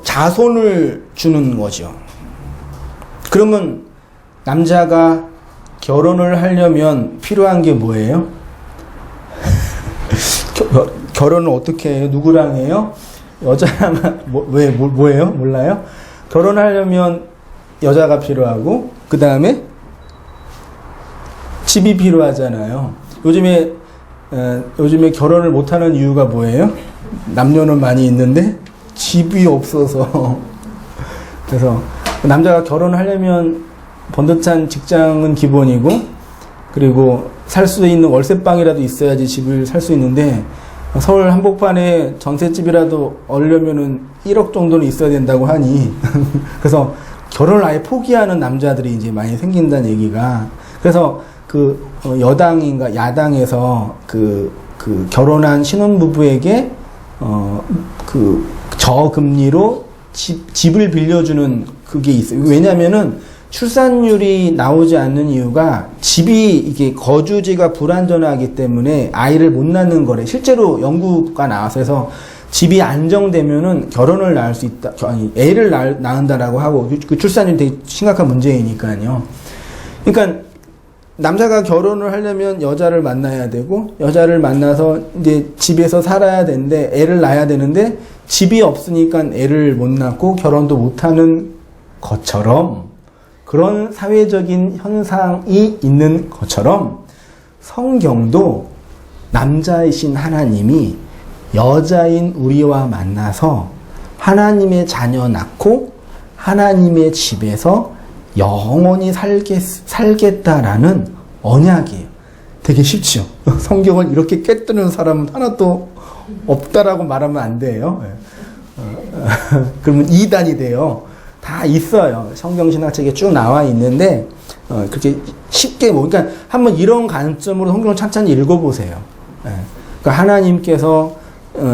[SPEAKER 1] 자손을 주는 거죠. 그러면 남자가 결혼을 하려면 필요한 게 뭐예요? 결혼을 어떻게 해요? 누구랑 해요? 여자랑, 뭐예요? 몰라요? 결혼하려면 여자가 필요하고, 그 다음에 집이 필요하잖아요. 요즘에 결혼을 못하는 이유가 뭐예요? 남녀는 많이 있는데 집이 없어서. 그래서 남자가 결혼하려면 번듯한 직장은 기본이고, 그리고 살 수 있는 월세방이라도 있어야지 집을 살 수 있는데, 서울 한복판에 전셋집이라도 얻으려면은 1억 정도는 있어야 된다고 하니 그래서 결혼을 아예 포기하는 남자들이 이제 많이 생긴다는 얘기가. 그래서 야당에서 결혼한 신혼부부에게 저금리로 집을 빌려주는 그게 있어요. 왜냐면은 출산율이 나오지 않는 이유가 집이 이게 거주지가 불안전하기 때문에 아이를 못 낳는 거래. 실제로 연구가 나와서 해서 집이 안정되면은 결혼을 낳을 수 있다, 애를 낳는다라고 하고, 그 출산율이 되게 심각한 문제이니까요. 그러니까 남자가 결혼을 하려면 여자를 만나야 되고, 여자를 만나서 이제 집에서 살아야 되는데, 애를 낳아야 되는데, 집이 없으니까 애를 못 낳고 결혼도 못 하는 것처럼, 그런 사회적인 현상이 있는 것처럼 성경도 남자이신 하나님이 여자인 우리와 만나서 하나님의 자녀 낳고 하나님의 집에서 영원히 살겠다라는 언약이에요. 되게 쉽죠? 성경을 이렇게 꿰뚫는 사람은 하나도 없다라고 말하면 안 돼요. 그러면 이단이 돼요. 다 있어요. 성경신학책에 쭉 나와 있는데, 그렇게 쉽게, 그러니까 한번 이런 관점으로 성경을 찬찬히 읽어보세요. 그러니까 하나님께서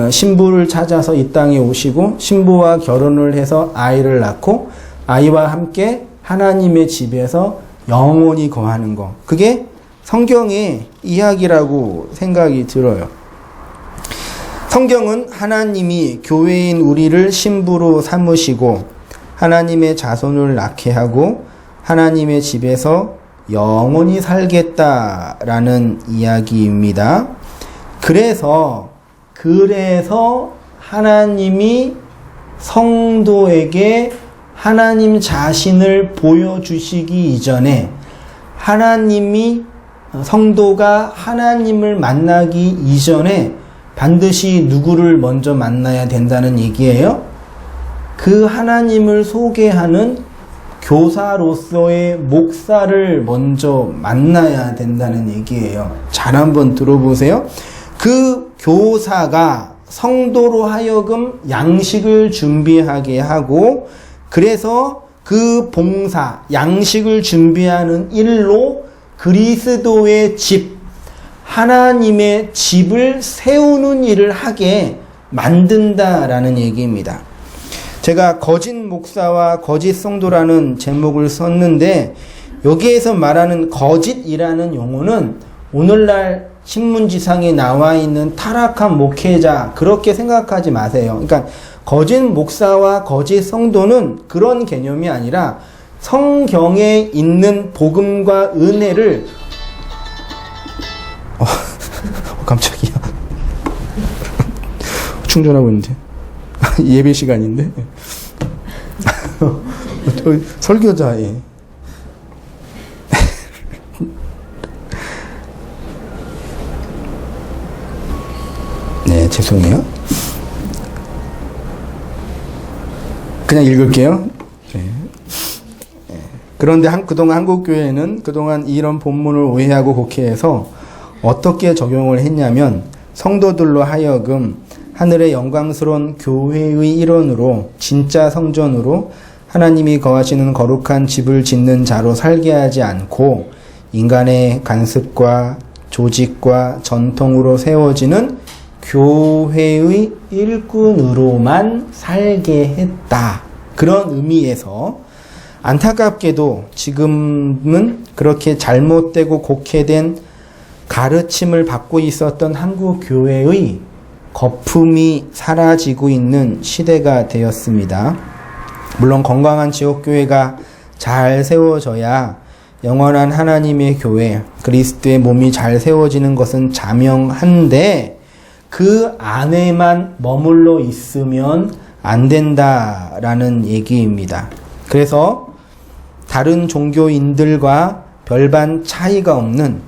[SPEAKER 1] 신부를 찾아서 이 땅에 오시고, 신부와 결혼을 해서 아이를 낳고, 아이와 함께 하나님의 집에서 영원히 거하는 거. 그게 성경의 이야기라고 생각이 들어요. 성경은 하나님이 교회인 우리를 신부로 삼으시고, 하나님의 자손을 낳게 하고 하나님의 집에서 영원히 살겠다라는 이야기입니다. 그래서 하나님이 성도에게 하나님 자신을 보여주시기 이전에, 성도가 하나님을 만나기 이전에 반드시 누구를 먼저 만나야 된다는 얘기예요. 그 하나님을 소개하는 교사로서의 목사를 먼저 만나야 된다는 얘기예요. 잘 한번 들어보세요. 그 교사가 성도로 하여금 양식을 준비하게 하고, 그래서 그 봉사, 양식을 준비하는 일로 그리스도의 집, 하나님의 집을 세우는 일을 하게 만든다라는 얘기입니다. 제가 거짓 목사와 거짓 성도라는 제목을 썼는데, 여기에서 말하는 거짓이라는 용어는 오늘날 신문지상에 나와 있는 타락한 목회자 그렇게 생각하지 마세요. 그러니까 거짓 목사와 거짓 성도는 그런 개념이 아니라 성경에 있는 복음과 은혜를 깜짝이야. 충전하고 있는데 예배 시간인데 설교자예. 네, 죄송해요. 그냥 읽을게요. 네. 그런데 그동안 한국교회는 그동안 이런 본문을 오해하고 곡해해서 어떻게 적용을 했냐면 성도들로 하여금 하늘의 영광스러운 교회의 일원으로 진짜 성전으로 하나님이 거하시는 거룩한 집을 짓는 자로 살게 하지 않고 인간의 간습과 조직과 전통으로 세워지는 교회의 일꾼으로만 살게 했다. 그런 의미에서 안타깝게도 지금은 그렇게 잘못되고 곡해된 가르침을 받고 있었던 한국 교회의 거품이 사라지고 있는 시대가 되었습니다. 물론 건강한 지역교회가 잘 세워져야 영원한 하나님의 교회, 그리스도의 몸이 잘 세워지는 것은 자명한데 그 안에만 머물러 있으면 안 된다라는 얘기입니다. 그래서 다른 종교인들과 별반 차이가 없는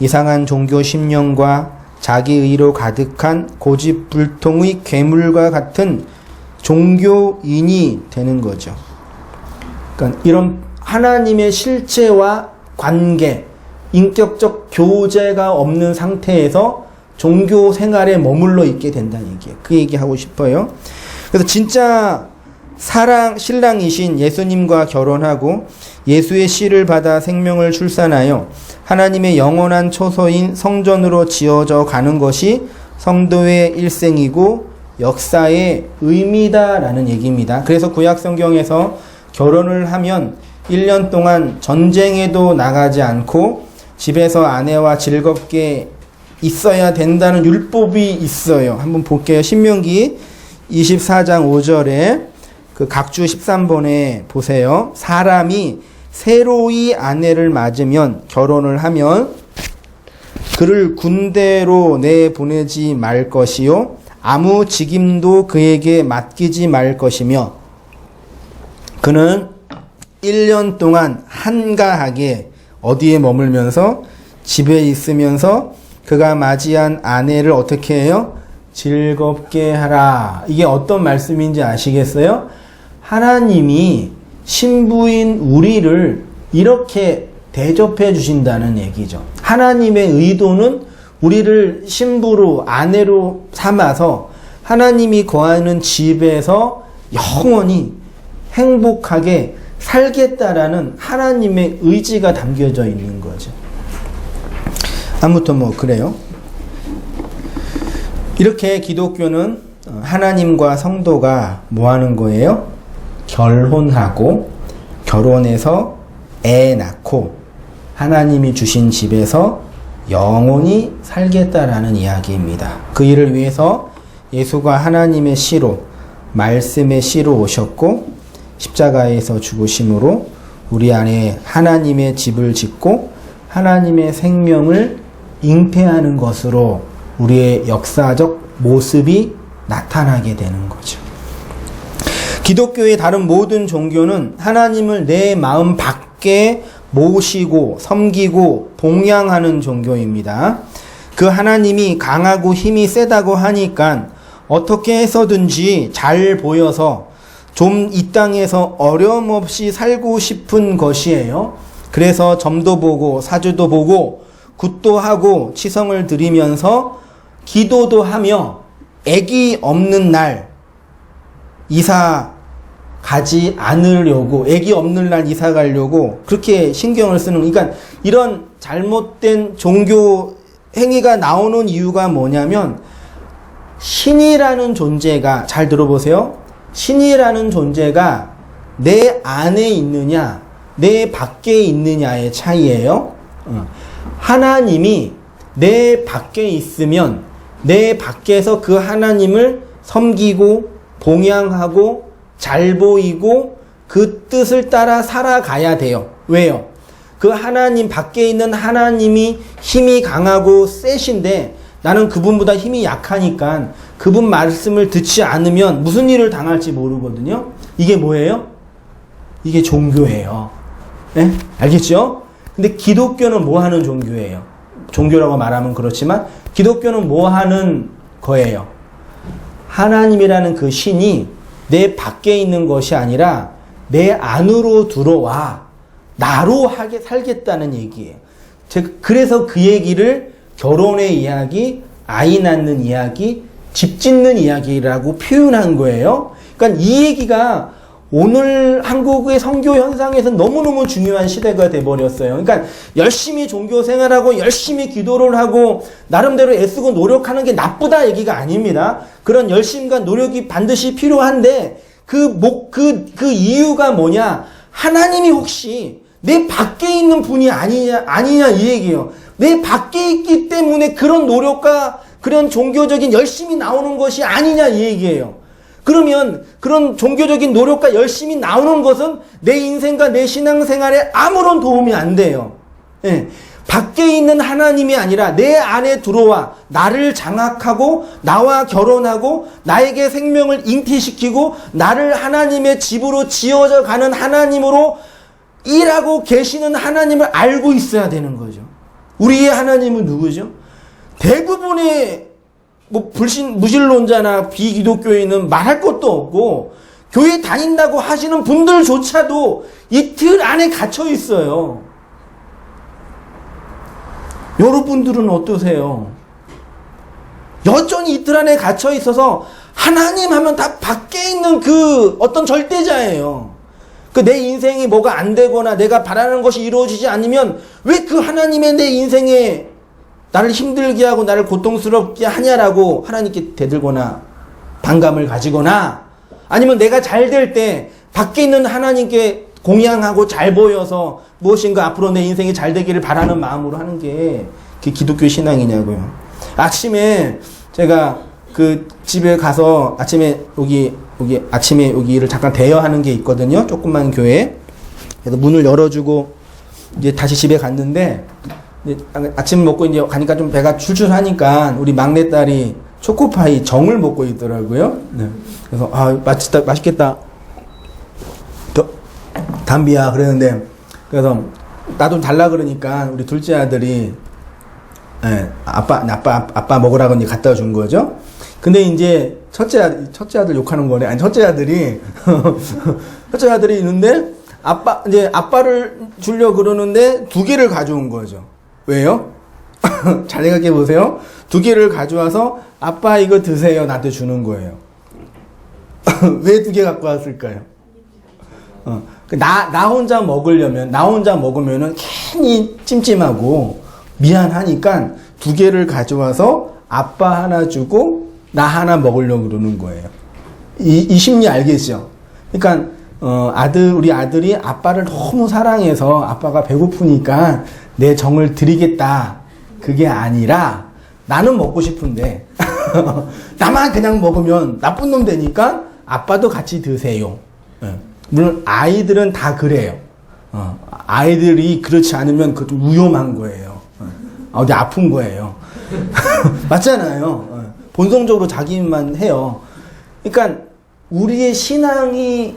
[SPEAKER 1] 이상한 종교 신념과 자기의로 가득한 고집불통의 괴물과 같은 종교인이 되는 거죠. 그러니까 이런 하나님의 실체와 관계, 인격적 교제가 없는 상태에서 종교 생활에 머물러 있게 된다는 얘기예요. 그 얘기하고 싶어요. 그래서 진짜 신랑이신 예수님과 결혼하고 예수의 씨를 받아 생명을 출산하여 하나님의 영원한 초소인 성전으로 지어져 가는 것이 성도의 일생이고 역사의 의미다라는 얘기입니다. 그래서 구약 성경에서 결혼을 하면 1년 동안 전쟁에도 나가지 않고 집에서 아내와 즐겁게 있어야 된다는 율법이 있어요. 한번 볼게요. 신명기 24장 5절에 그 각주 13번에 보세요. 사람이 새로이 아내를 맞으면 결혼을 하면 그를 군대로 내보내지 말 것이요 아무 직임도 그에게 맡기지 말 것이며 그는 1년 동안 한가하게 어디에 머물면서 집에 있으면서 그가 맞이한 아내를 어떻게 해요? 즐겁게 하라. 이게 어떤 말씀인지 아시겠어요? 하나님이 신부인 우리를 이렇게 대접해 주신다는 얘기죠. 하나님의 의도는 우리를 신부로 아내로 삼아서 하나님이 거하는 집에서 영원히 행복하게 살겠다라는 하나님의 의지가 담겨져 있는 거죠. 아무튼 뭐 그래요. 이렇게 기독교는 하나님과 성도가 뭐 하는 거예요? 결혼하고 결혼해서 애 낳고 하나님이 주신 집에서 영원히 살겠다라는 이야기입니다. 그 일을 위해서 예수가 하나님의 씨로 말씀의 씨로 오셨고 십자가에서 죽으심으로 우리 안에 하나님의 집을 짓고 하나님의 생명을 잉태하는 것으로 우리의 역사적 모습이 나타나게 되는 거죠. 기독교의 다른 모든 종교는 하나님을 내 마음 밖에 모시고 섬기고 봉양하는 종교입니다. 그 하나님이 강하고 힘이 세다고 하니까 어떻게 해서든지 잘 보여서 좀 이 땅에서 어려움 없이 살고 싶은 것이에요. 그래서 점도 보고 사주도 보고 굿도 하고 치성을 드리면서 기도도 하며 애기 없는 날 이사 가지 않으려고 애기 없는 날 이사 가려고 그렇게 신경을 쓰는 그러니까 이런 잘못된 종교 행위가 나오는 이유가 뭐냐면 신이라는 존재가 잘 들어보세요. 신이라는 존재가 내 안에 있느냐 내 밖에 있느냐의 차이예요. 하나님이 내 밖에 있으면 내 밖에서 그 하나님을 섬기고 봉양하고 잘 보이고 그 뜻을 따라 살아가야 돼요. 왜요? 그 하나님 밖에 있는 하나님이 힘이 강하고 세신데 나는 그분보다 힘이 약하니까 그분 말씀을 듣지 않으면 무슨 일을 당할지 모르거든요. 이게 뭐예요? 이게 종교예요. 네? 알겠죠? 근데 기독교는 뭐 하는 종교예요? 종교라고 말하면 그렇지만 기독교는 뭐 하는 거예요? 하나님이라는 그 신이 내 밖에 있는 것이 아니라 내 안으로 들어와 나로 하게 살겠다는 얘기예요. 그래서 그 얘기를 결혼의 이야기, 아이 낳는 이야기, 집 짓는 이야기라고 표현한 거예요. 그러니까 이 얘기가 오늘 한국의 선교 현상에서 너무너무 중요한 시대가 돼버렸어요. 그러니까 열심히 종교 생활하고 열심히 기도를 하고 나름대로 애쓰고 노력하는 게 나쁘다 얘기가 아닙니다. 그런 열심과 노력이 반드시 필요한데 그 이유가 뭐냐? 하나님이 혹시 내 밖에 있는 분이 아니냐 이 얘기예요. 내 밖에 있기 때문에 그런 노력과 그런 종교적인 열심이 나오는 것이 아니냐 이 얘기예요. 그러면 그런 종교적인 노력과 열심이 나오는 것은 내 인생과 내 신앙생활에 아무런 도움이 안 돼요. 예. 밖에 있는 하나님이 아니라 내 안에 들어와 나를 장악하고 나와 결혼하고 나에게 생명을 잉태시키고 나를 하나님의 집으로 지어져 가는 하나님으로 일하고 계시는 하나님을 알고 있어야 되는 거죠. 우리의 하나님은 누구죠? 대부분의 무신론자나 비기독교인은 말할 것도 없고 교회 다닌다고 하시는 분들조차도 이 틀 안에 갇혀 있어요. 여러분들은 어떠세요? 여전히 이 틀 안에 갇혀 있어서 하나님 하면 다 밖에 있는 그 어떤 절대자예요. 내 인생이 뭐가 안 되거나 내가 바라는 것이 이루어지지 않으면 왜 그 하나님의 내 인생에 나를 힘들게 하고 나를 고통스럽게 하냐라고 하나님께 대들거나 반감을 가지거나 아니면 내가 잘 될 때 밖에 있는 하나님께 공양하고 잘 보여서 무엇인가 앞으로 내 인생이 잘 되기를 바라는 마음으로 하는 게 그게 기독교 신앙이냐고요. 아침에 제가 그 집에 가서 아침에 여기를 잠깐 대여하는 게 있거든요. 조그만 교회. 그래서 문을 열어주고 이제 다시 집에 갔는데 아침 먹고 이제 가니까 좀 배가 출출하니까 우리 막내딸이 초코파이 정을 먹고 있더라고요. 네. 그래서 맛있겠다. 담비야 그랬는데 그래서 나도 달라 그러니까 우리 둘째 아들이 아빠 먹으라고 이제 갖다 준 거죠. 근데 이제 첫째 아들 욕하는 거네. 아니 첫째 아들이 있는데 아빠를 주려 그러는데 2개를 가져온 거죠. 왜요? 잘 생각해 보세요. 2개를 가져와서 아빠 이거 드세요. 나한테 주는 거예요. 왜 2개 갖고 왔을까요? 나 혼자 먹으면은 괜히 찜찜하고 미안하니까 2개를 가져와서 아빠 하나 주고 나 하나 먹으려고 그러는 거예요. 이 심리 알겠죠? 그러니까 우리 아들이 아빠를 너무 사랑해서 아빠가 배고프니까 내 정을 드리겠다. 그게 아니라 나는 먹고 싶은데 나만 그냥 먹으면 나쁜 놈 되니까 아빠도 같이 드세요. 물론 아이들은 다 그래요. 아이들이 그렇지 않으면 그것도 위험한 거예요. 어디 아픈 거예요. 맞잖아요. 본성적으로 자기만 해요. 그러니까 우리의 신앙이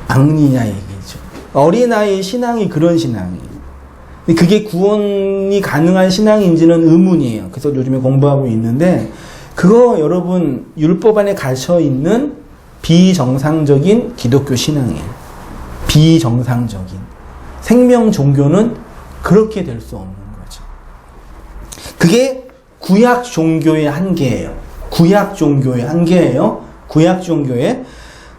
[SPEAKER 1] 악리냐 얘기죠. 어린아이의 신앙이 그런 신앙이에요. 그게 구원이 가능한 신앙인지는 의문이에요. 그래서 요즘에 공부하고 있는데 그거 여러분 율법 안에 갇혀 있는 비정상적인 기독교 신앙이에요. 비정상적인. 생명 종교는 그렇게 될 수 없는 거죠. 그게 구약 종교의 한계예요. 구약 종교의 한계예요. 구약 종교의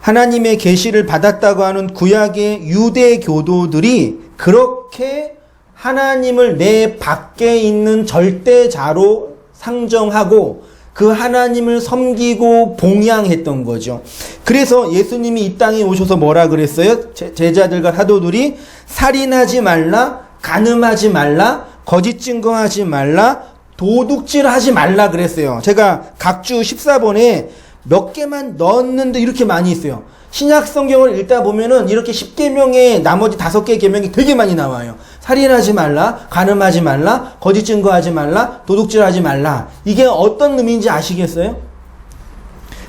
[SPEAKER 1] 하나님의 계시를 받았다고 하는 구약의 유대 교도들이 그렇게 하나님을 내 밖에 있는 절대자로 상정하고 그 하나님을 섬기고 봉양했던 거죠. 그래서 예수님이 이 땅에 오셔서 뭐라 그랬어요? 제자들과 사도들이 살인하지 말라, 간음하지 말라, 거짓 증거하지 말라, 도둑질하지 말라 그랬어요. 제가 각주 14번에 몇 개만 넣었는데 이렇게 많이 있어요. 신약 성경을 읽다 보면은 이렇게 10계명에 나머지 5개 계명이 되게 많이 나와요. 살인하지 말라, 간음하지 말라, 거짓 증거하지 말라, 도둑질하지 말라. 이게 어떤 의미인지 아시겠어요?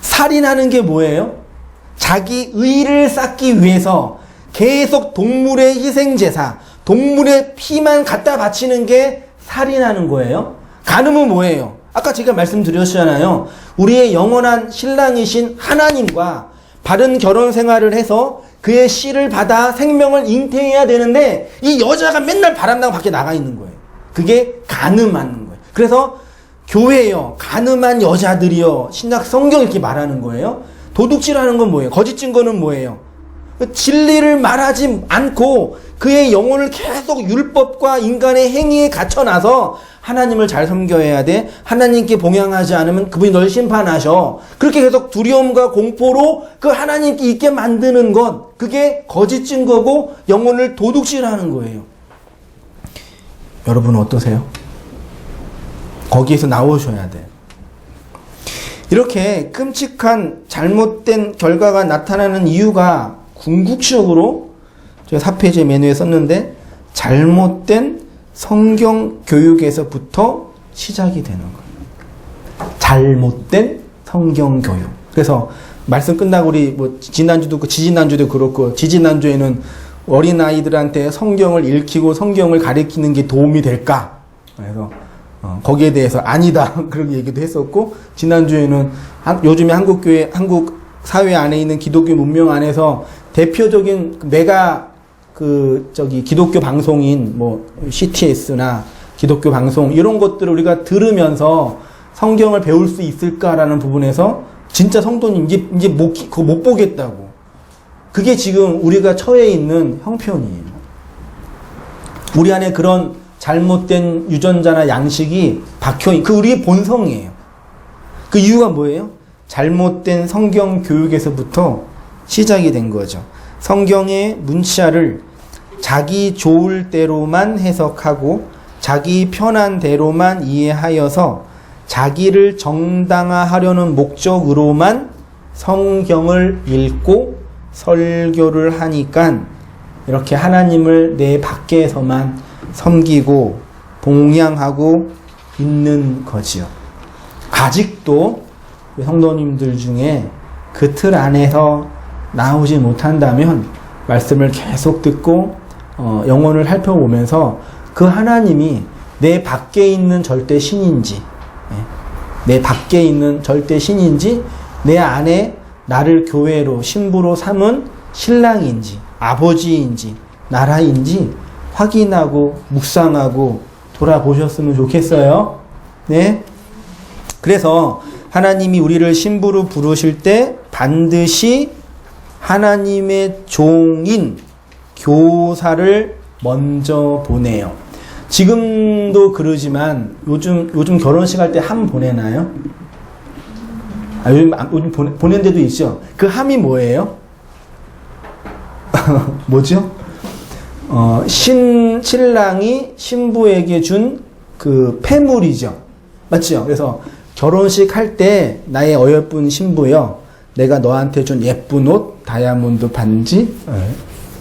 [SPEAKER 1] 살인하는 게 뭐예요? 자기 의를 쌓기 위해서 계속 동물의 희생제사, 동물의 피만 갖다 바치는 게 살인하는 거예요. 간음은 뭐예요? 아까 제가 말씀드렸잖아요. 우리의 영원한 신랑이신 하나님과 바른 결혼 생활을 해서 그의 씨를 받아 생명을 잉태해야 되는데 이 여자가 맨날 바람나고 밖에 나가 있는 거예요. 그게 간음하는 거예요. 그래서 교회요, 간음한 여자들이요, 신약 성경 이렇게 말하는 거예요. 도둑질하는 건 뭐예요? 거짓 증거는 뭐예요? 진리를 말하지 않고 그의 영혼을 계속 율법과 인간의 행위에 갇혀놔서 하나님을 잘 섬겨야 돼. 하나님께 봉양하지 않으면 그분이 널 심판하셔. 그렇게 계속 두려움과 공포로 그 하나님께 있게 만드는 것, 그게 거짓 증거고 영혼을 도둑질하는 거예요. 여러분 어떠세요? 거기에서 나오셔야 돼. 이렇게 끔찍한 잘못된 결과가 나타나는 이유가 궁극적으로 제가 4페이지 메뉴에 썼는데 잘못된 성경 교육에서부터 시작이 되는 거예요. 잘못된 성경 교육. 그래서 말씀 끝나고 우리 뭐 지난주도 그렇고 지지난주도 그렇고 지지난주에는 어린아이들한테 성경을 읽히고 성경을 가르치는 게 도움이 될까? 그래서 거기에 대해서 아니다 그런 얘기도 했었고, 지난주에는 요즘에 한국교회, 한국 사회 안에 있는 기독교 문명 안에서 대표적인 메가 기독교 방송인 뭐 CTS나 기독교 방송 이런 것들을 우리가 들으면서 성경을 배울 수 있을까라는 부분에서 진짜 성도님 이제 그거 못 보겠다고. 그게 지금 우리가 처해 있는 형편이에요. 우리 안에 그런 잘못된 유전자나 양식이 박혀있는, 그 우리의 본성이에요. 그 이유가 뭐예요? 잘못된 성경 교육에서부터 시작이 된 거죠. 성경의 문자를 자기 좋을 대로만 해석하고 자기 편한 대로만 이해하여서 자기를 정당화하려는 목적으로만 성경을 읽고 설교를 하니까 이렇게 하나님을 내 밖에서만 섬기고 봉양하고 있는 거지요. 아직도 성도님들 중에 그 틀 안에서 나오지 못한다면 말씀을 계속 듣고 영혼을 살펴보면서 그 하나님이 내 밖에 있는 절대 신인지, 내 밖에 있는 절대 신인지, 내 안에 나를 교회로 신부로 삼은 신랑인지 아버지인지 나라인지 확인하고 묵상하고 돌아보셨으면 좋겠어요. 네. 그래서 하나님이 우리를 신부로 부르실 때 반드시 하나님의 종인 교사를 먼저 보내요. 지금도 그러지만 요즘 결혼식 할 때 함 보내나요? 요즘 보낸 데도 있죠. 그 함이 뭐예요? 뭐죠? 신랑이 신부에게 준 그 폐물이죠. 맞죠? 그래서 결혼식 할 때 나의 어여쁜 신부여, 내가 너한테 준 예쁜 옷, 다이아몬드 반지,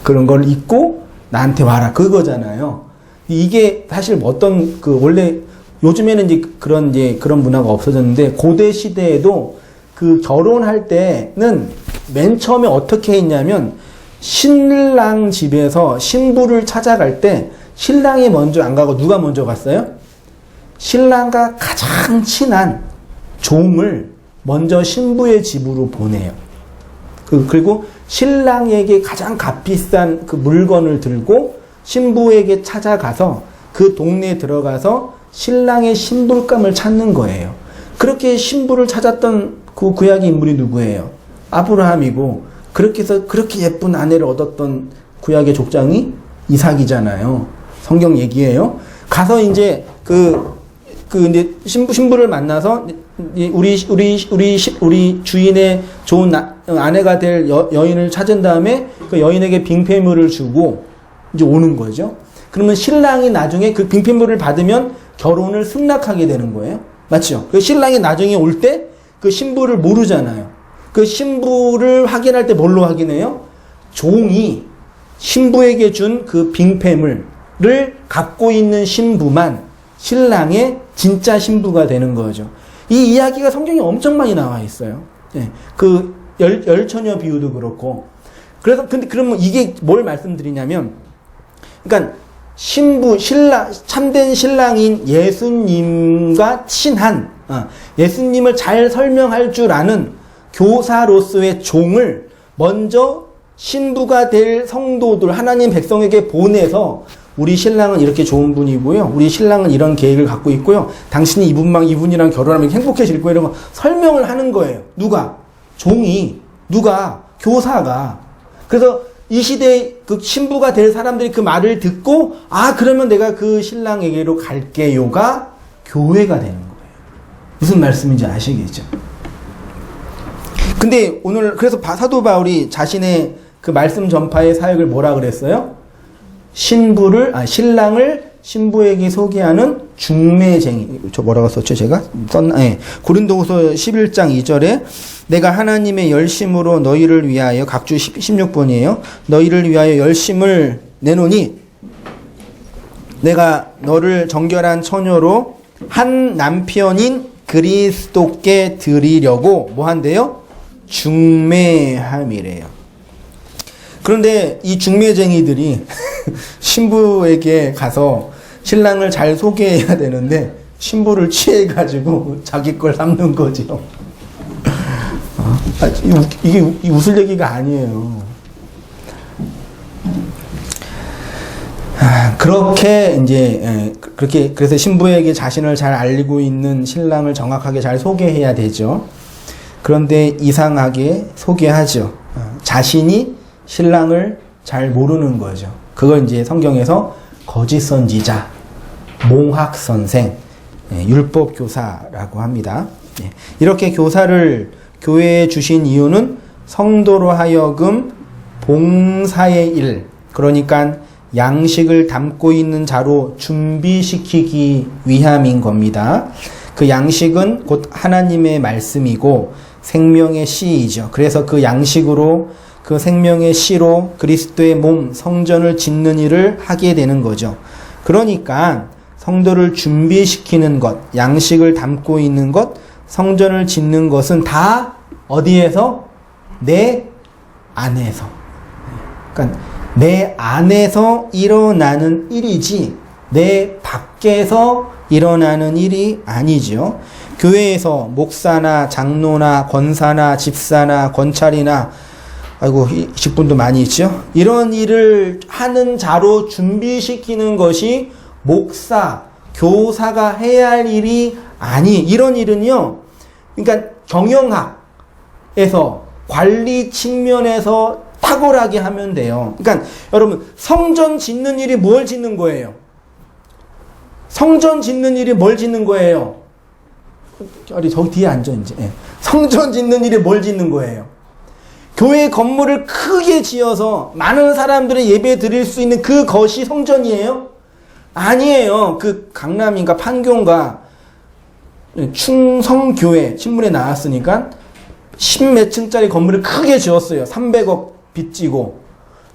[SPEAKER 1] 그런 걸 입고 나한테 와라. 그거잖아요. 이게 사실 어떤 원래 요즘에는 이제 그런 문화가 없어졌는데, 고대 시대에도 그 결혼할 때는 맨 처음에 어떻게 했냐면, 신랑 집에서 신부를 찾아갈 때 신랑이 먼저 안 가고 누가 먼저 갔어요? 신랑과 가장 친한 종을 먼저 신부의 집으로 보내요. 그리고 신랑에게 가장 값비싼 그 물건을 들고 신부에게 찾아가서 그 동네에 들어가서 신랑의 신불감을 찾는 거예요. 그렇게 신부를 찾았던 그 구약의 인물이 누구예요? 아브라함이고, 그렇게 해서 그렇게 예쁜 아내를 얻었던 구약의 족장이 이삭이잖아요. 성경 얘기예요. 가서 이제 그 그 이제 신부를 만나서 우리 주인의 좋은 아내가 될 여인을 찾은 다음에 그 여인에게 빙패물을 주고 이제 오는 거죠. 그러면 신랑이 나중에 그 빙패물을 받으면 결혼을 승낙하게 되는 거예요. 맞죠? 그 신랑이 나중에 올 때 그 신부를 모르잖아요. 그 신부를 확인할 때 뭘로 확인해요? 종이 신부에게 준 그 빙패물을 갖고 있는 신부만 신랑의 진짜 신부가 되는 거죠. 이 이야기가 성경에 엄청 많이 나와 있어요. 예, 그 열처녀 비유도 그렇고. 그래서 근데 그러면 이게 뭘 말씀드리냐면, 그러니까 신랑 참된 신랑인 예수님과 친한 예수님을 잘 설명할 줄 아는 교사로서의 종을 먼저 신부가 될 성도들 하나님 백성에게 보내서 우리 신랑은 이렇게 좋은 분이고요. 우리 신랑은 이런 계획을 갖고 있고요. 당신이 이분이랑 결혼하면 행복해질 거예요. 이런 거 설명을 하는 거예요. 누가? 종이. 누가? 교사가. 그래서 이 시대에 그 신부가 될 사람들이 그 말을 듣고 그러면 내가 그 신랑에게로 갈게요가 교회가 되는 거예요. 무슨 말씀인지 아시겠죠? 근데 오늘 그래서 사도 바울이 자신의 그 말씀 전파의 사역을 뭐라 그랬어요? 신랑을 신부에게 소개하는 중매쟁이. 저 뭐라고 썼죠, 제가? 네. 고린도후서 11장 2절에 내가 하나님의 열심으로 너희를 위하여, 각주 16번이에요. 너희를 위하여 열심을 내노니 내가 너를 정결한 처녀로 한 남편인 그리스도께 드리려고 뭐 한대요? 중매함이래요. 그런데 이 중매쟁이들이 신부에게 가서 신랑을 잘 소개해야 되는데 신부를 취해가지고 자기 걸 삼는 거죠. 이게 웃을 얘기가 아니에요. 그렇게 이제 그렇게 그래서 신부에게 자신을 잘 알고 있는 신랑을 정확하게 잘 소개해야 되죠. 그런데 이상하게 소개하죠. 자신이 신랑을 잘 모르는 거죠. 그걸 이제 성경에서 거짓 선지자, 몽학 선생, 율법 교사라고 합니다. 이렇게 교사를 교회에 주신 이유는 성도로 하여금 봉사의 일, 그러니까 양식을 담고 있는 자로 준비시키기 위함인 겁니다. 그 양식은 곧 하나님의 말씀이고 생명의 씨이죠. 그래서 그 양식으로, 그 생명의 씨로 그리스도의 몸, 성전을 짓는 일을 하게 되는 거죠. 그러니까 성도를 준비시키는 것, 양식을 담고 있는 것, 성전을 짓는 것은 다 어디에서? 내 안에서. 그러니까 내 안에서 일어나는 일이지 내 밖에서 일어나는 일이 아니죠. 교회에서 목사나 장로나 권사나 집사나 권찰이나 직분도 많이 있죠. 이런 일을 하는 자로 준비시키는 것이 목사, 교사가 해야 할 일이 이런 일은요. 그러니까 경영학에서 관리 측면에서 탁월하게 하면 돼요. 그러니까 여러분 성전 짓는 일이 뭘 짓는 거예요? 성전 짓는 일이 뭘 짓는 거예요? 저기 뒤에 앉아 이제. 성전 짓는 일이 뭘 짓는 거예요? 교회 건물을 크게 지어서 많은 사람들이 예배 드릴 수 있는 그것이 성전이에요? 아니에요. 그 강남인가 판교인가 충성교회 신문에 나왔으니까 10몇 층짜리 건물을 크게 지었어요. 300억 빚지고.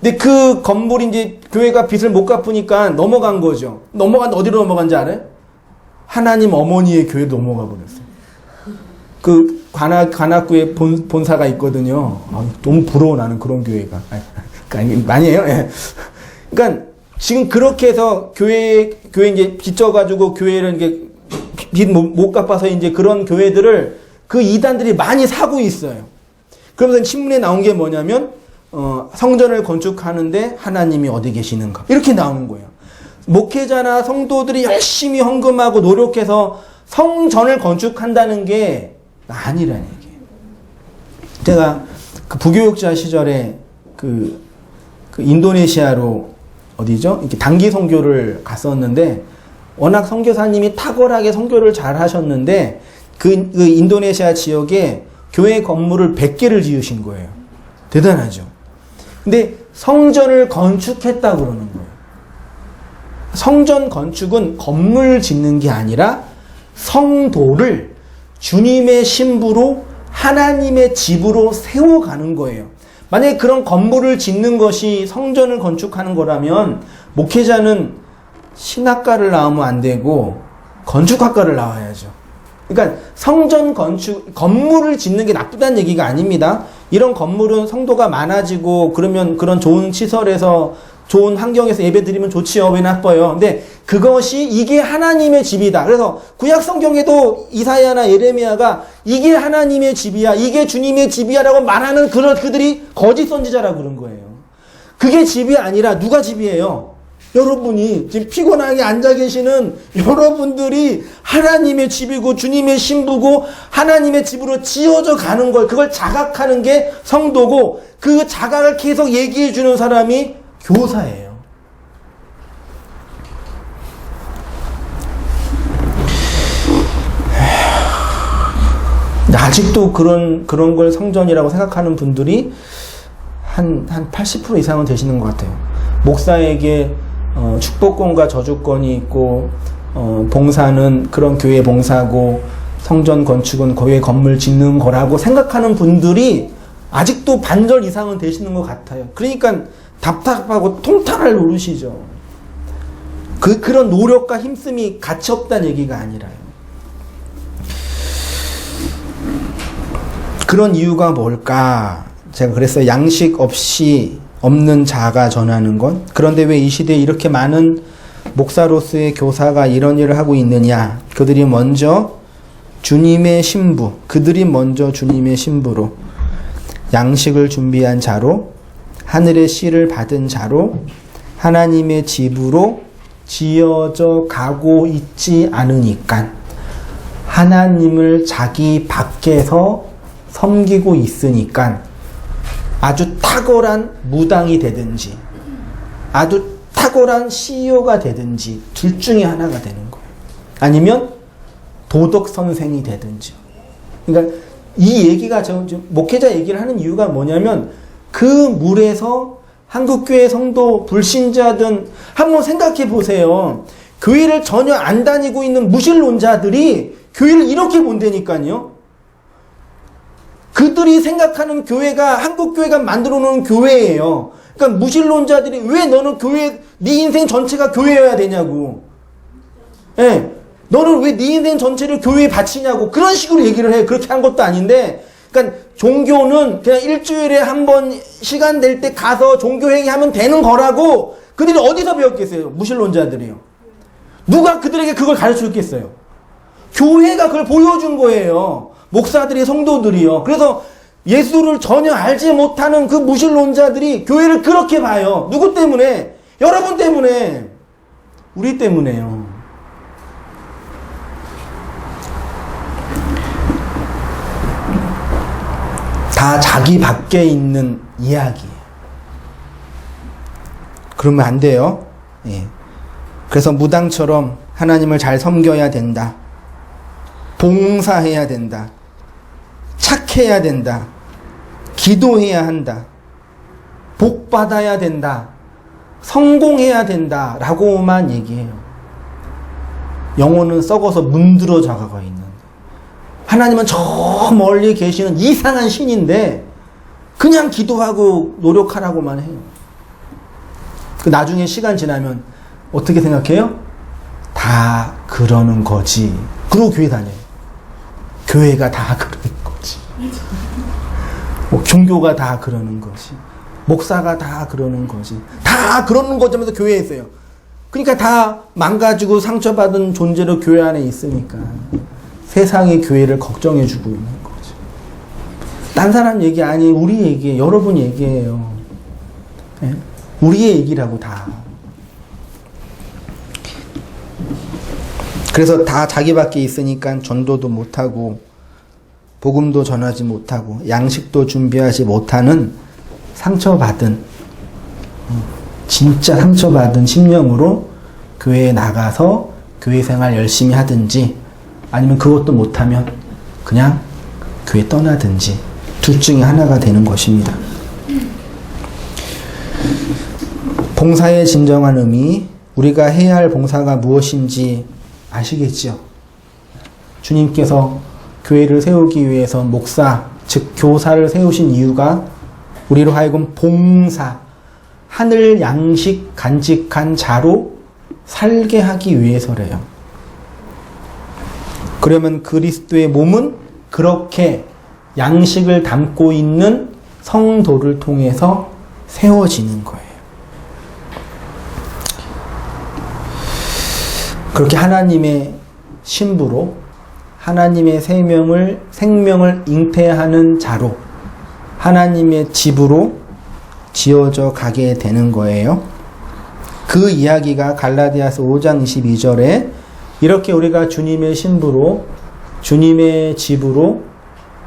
[SPEAKER 1] 근데 그 건물이 이제 교회가 빚을 못 갚으니까 넘어간 거죠. 어디로 넘어간지 알아요? 하나님 어머니의 교회 넘어가 버렸어요. 그 관악구에 본사가 있거든요. 너무 부러워 나는 그런 교회가. 아니에요. 그러니까 지금 그렇게 해서 교회 이제 빚져가지고 교회를 이제 빚 못 갚아서 이제 그런 교회들을 그 이단들이 많이 사고 있어요. 그러면서 신문에 나온 게 뭐냐면 성전을 건축하는데 하나님이 어디 계시는가 이렇게 나오는 거예요. 목회자나 성도들이 열심히 헌금하고 노력해서 성전을 건축한다는 게 아니라는 얘기예요. 제가 그 부교육자 시절에 그 인도네시아로 어디죠? 이렇게 단기 선교를 갔었는데 워낙 선교사님이 탁월하게 선교를 잘 하셨는데 그 인도네시아 지역에 교회 건물을 100개를 지으신 거예요. 대단하죠. 근데 성전을 건축했다고 그러는 거예요. 성전 건축은 건물 짓는 게 아니라 성도를 주님의 신부로 하나님의 집으로 세워가는 거예요. 만약에 그런 건물을 짓는 것이 성전을 건축하는 거라면 목회자는 신학과를 나오면 안 되고 건축학과를 나와야죠. 그러니까 성전 건축, 건물을 짓는 게 나쁘다는 얘기가 아닙니다. 이런 건물은 성도가 많아지고 그러면 그런 좋은 시설에서 좋은 환경에서 예배 드리면 좋지요. 왜 나빠요? 근데 그것이 이게 하나님의 집이다. 그래서 구약 성경에도 이사야나 예레미야가 이게 하나님의 집이야, 이게 주님의 집이야라고 말하는 그들이 거짓 선지자라고 그런 거예요. 그게 집이 아니라 누가 집이에요? 여러분이 지금 피곤하게 앉아 계시는 여러분들이 하나님의 집이고 주님의 신부고 하나님의 집으로 지어져 가는 걸, 그걸 자각하는 게 성도고, 그 자각을 계속 얘기해 주는 사람이 교사예요. 아직도 그런 걸 성전이라고 생각하는 분들이 한 80% 이상은 되시는 것 같아요. 목사에게 축복권과 저주권이 있고, 봉사는 그런 교회 봉사고, 성전 건축은 교회 건물 짓는 거라고 생각하는 분들이 아직도 반절 이상은 되시는 것 같아요. 그러니까 답답하고 통탄할 노릇이죠. 그런 노력과 힘씀이 가치 없다는 얘기가 아니라요. 그런 이유가 뭘까? 제가 그랬어요. 양식 없이 없는 자가 전하는 것. 그런데 왜 이 시대에 이렇게 많은 목사로서의 교사가 이런 일을 하고 있느냐? 그들이 먼저 주님의 신부, 그들이 먼저 주님의 신부로, 양식을 준비한 자로, 하늘의 씨를 받은 자로, 하나님의 집으로 지어져 가고 있지 않으니까, 하나님을 자기 밖에서 섬기고 있으니까 아주 탁월한 무당이 되든지 아주 탁월한 CEO가 되든지 둘 중에 하나가 되는 거예요. 아니면 도덕 선생이 되든지. 그러니까 이 얘기가 저 목회자 얘기를 하는 이유가 뭐냐면, 그 물에서 한국교회 성도 불신자든 한번 생각해 보세요. 교회를 전혀 안 다니고 있는 무신론자들이 교회를 이렇게 본다니까요. 그들이 생각하는 교회가 한국교회가 만들어 놓은 교회예요. 그러니까 무신론자들이 왜 너는 교회, 네 인생 전체가 교회여야 되냐고. 예. 너는 왜 네 인생 전체를 교회에 바치냐고. 그런 식으로 얘기를 해. 그렇게 한 것도 아닌데, 그러니까 종교는 그냥 일주일에 한 번 시간 될 때 가서 종교행위 하면 되는 거라고 그들이 어디서 배웠겠어요? 무신론자들이요. 누가 그들에게 그걸 가르쳐 줬겠어요? 교회가 그걸 보여준 거예요. 목사들이, 성도들이요. 그래서 예수를 전혀 알지 못하는 그 무신론자들이 교회를 그렇게 봐요. 누구 때문에? 여러분 때문에. 우리 때문에요. 다 자기 밖에 있는 이야기예요. 그러면 안 돼요. 예. 그래서 무당처럼 하나님을 잘 섬겨야 된다. 봉사해야 된다. 착해야 된다. 기도해야 한다. 복 받아야 된다. 성공해야 된다. 라고만 얘기해요. 영혼은 썩어서 문드러져 가고 있는. 하나님은 저 멀리 계시는 이상한 신인데 그냥 기도하고 노력하라고만 해요. 그 나중에 시간 지나면 어떻게 생각해요? 다 그러는 거지. 그러고 교회 다녀요. 교회가 다 그러는 거지. 뭐 종교가 다 그러는 거지. 목사가 다 그러는 거지. 다 그러는 거지 하면서 교회에 있어요. 그러니까 다 망가지고 상처받은 존재로 교회 안에 있으니까 세상의 교회를 걱정해주고 있는 거죠. 딴 사람 얘기 아니, 우리 얘기예요. 여러분 얘기예요. 네? 우리의 얘기라고 다. 그래서 다 자기 밖에 있으니까 전도도 못하고 복음도 전하지 못하고 양식도 준비하지 못하는 상처받은, 진짜 상처받은 심령으로 교회에 나가서 교회 생활 열심히 하든지 아니면 그것도 못하면 그냥 교회 떠나든지 둘 중에 하나가 되는 것입니다. 봉사의 진정한 의미, 우리가 해야 할 봉사가 무엇인지 아시겠죠? 주님께서 교회를 세우기 위해서 목사, 즉 교사를 세우신 이유가 우리로 하여금 봉사, 하늘 양식 간직한 자로 살게 하기 위해서래요. 그러면 그리스도의 몸은 그렇게 양식을 담고 있는 성도를 통해서 세워지는 거예요. 그렇게 하나님의 신부로 하나님의 생명을 잉태하는 자로 하나님의 집으로 지어져 가게 되는 거예요. 그 이야기가 갈라디아서 5장 22절에 이렇게 우리가 주님의 신부로 주님의 집으로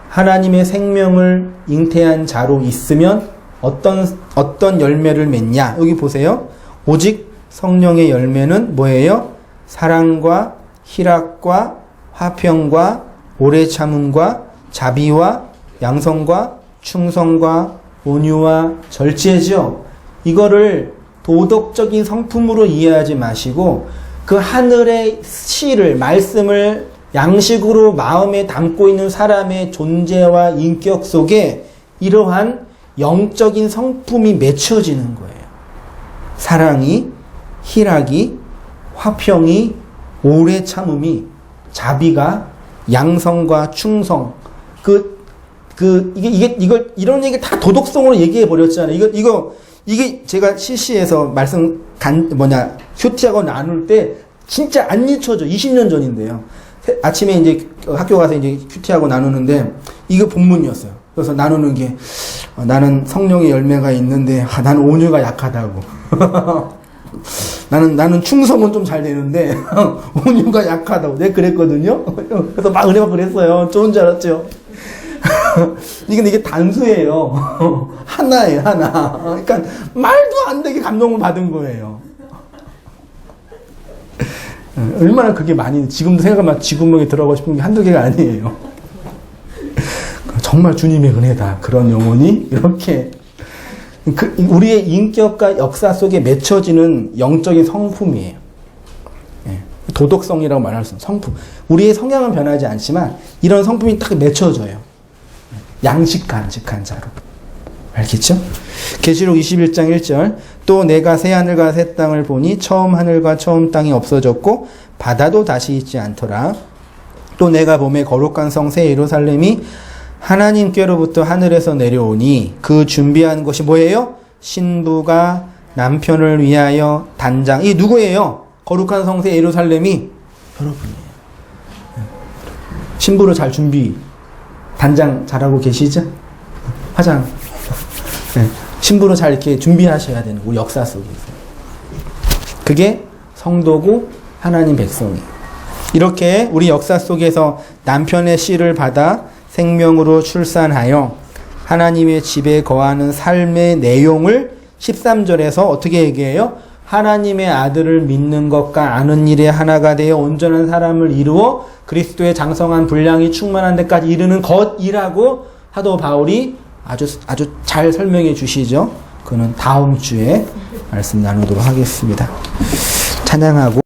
[SPEAKER 1] 하나님의 생명을 잉태한 자로 있으면 어떤 열매를 맺냐? 여기 보세요. 오직 성령의 열매는 뭐예요? 사랑과 희락과 화평과 오래 참음과 자비와 양성과 충성과 온유와 절제죠. 이거를 도덕적인 성품으로 이해하지 마시고 그 하늘의 시를 말씀을 양식으로 마음에 담고 있는 사람의 존재와 인격 속에 이러한 영적인 성품이 맺혀지는 거예요. 사랑이, 희락이, 화평이, 오래 참음이, 자비가, 양성과 충성. 이걸 이런 얘기 다 도덕성으로 얘기해 버렸잖아요. 이게 제가 CC에서 큐티하고 나눌 때 진짜 안 잊혀져. 20년 전인데요. 아침에 이제 학교 가서 이제 큐티하고 나누는데 이거 본문이었어요. 그래서 나누는 게 나는 성령의 열매가 있는데 나는 온유가 약하다고. 나는 충성은 좀 잘 되는데 온유가 약하다고 내가 그랬거든요. 그래서 막 은혜 받고 그랬어요. 좋은 줄 알았죠. 이게 단수예요. 하나예요, 하나. 그러니까 말도 안 되게 감동을 받은 거예요. 얼마나 그게 많이, 지금도 생각하면 지구멍에 들어가고 싶은 게 한두 개가 아니에요. 정말 주님의 은혜다. 그런 영혼이 이렇게 우리의 인격과 역사 속에 맺혀지는 영적인 성품이에요. 도덕성이라고 말할 수 있는 성품. 우리의 성향은 변하지 않지만 이런 성품이 딱 맺혀져요. 양식 간직한 자로. 알겠죠? 계시록 21장 1절 또 내가 새 하늘과 새 땅을 보니 처음 하늘과 처음 땅이 없어졌고 바다도 다시 있지 않더라. 또 내가 보매 거룩한 성 새 예루살렘이 하나님께로부터 하늘에서 내려오니 그 준비한 것이 뭐예요? 신부가 남편을 위하여 단장. 이 누구예요? 거룩한 성 새 예루살렘이 여러분이에요. 신부를 잘 단장 잘하고 계시죠? 화장. 네. 신부로 잘 이렇게 준비하셔야 되는 우리 역사 속에서. 그게 성도고 하나님 백성이. 이렇게 우리 역사 속에서 남편의 씨를 받아 생명으로 출산하여 하나님의 집에 거하는 삶의 내용을 13절에서 어떻게 얘기해요? 하나님의 아들을 믿는 것과 아는 일에 하나가 되어 온전한 사람을 이루어 그리스도의 장성한 분량이 충만한 데까지 이르는 것이라고 사도 바울이 아주 잘 설명해 주시죠. 그는 다음 주에 말씀 나누도록 하겠습니다. 찬양하고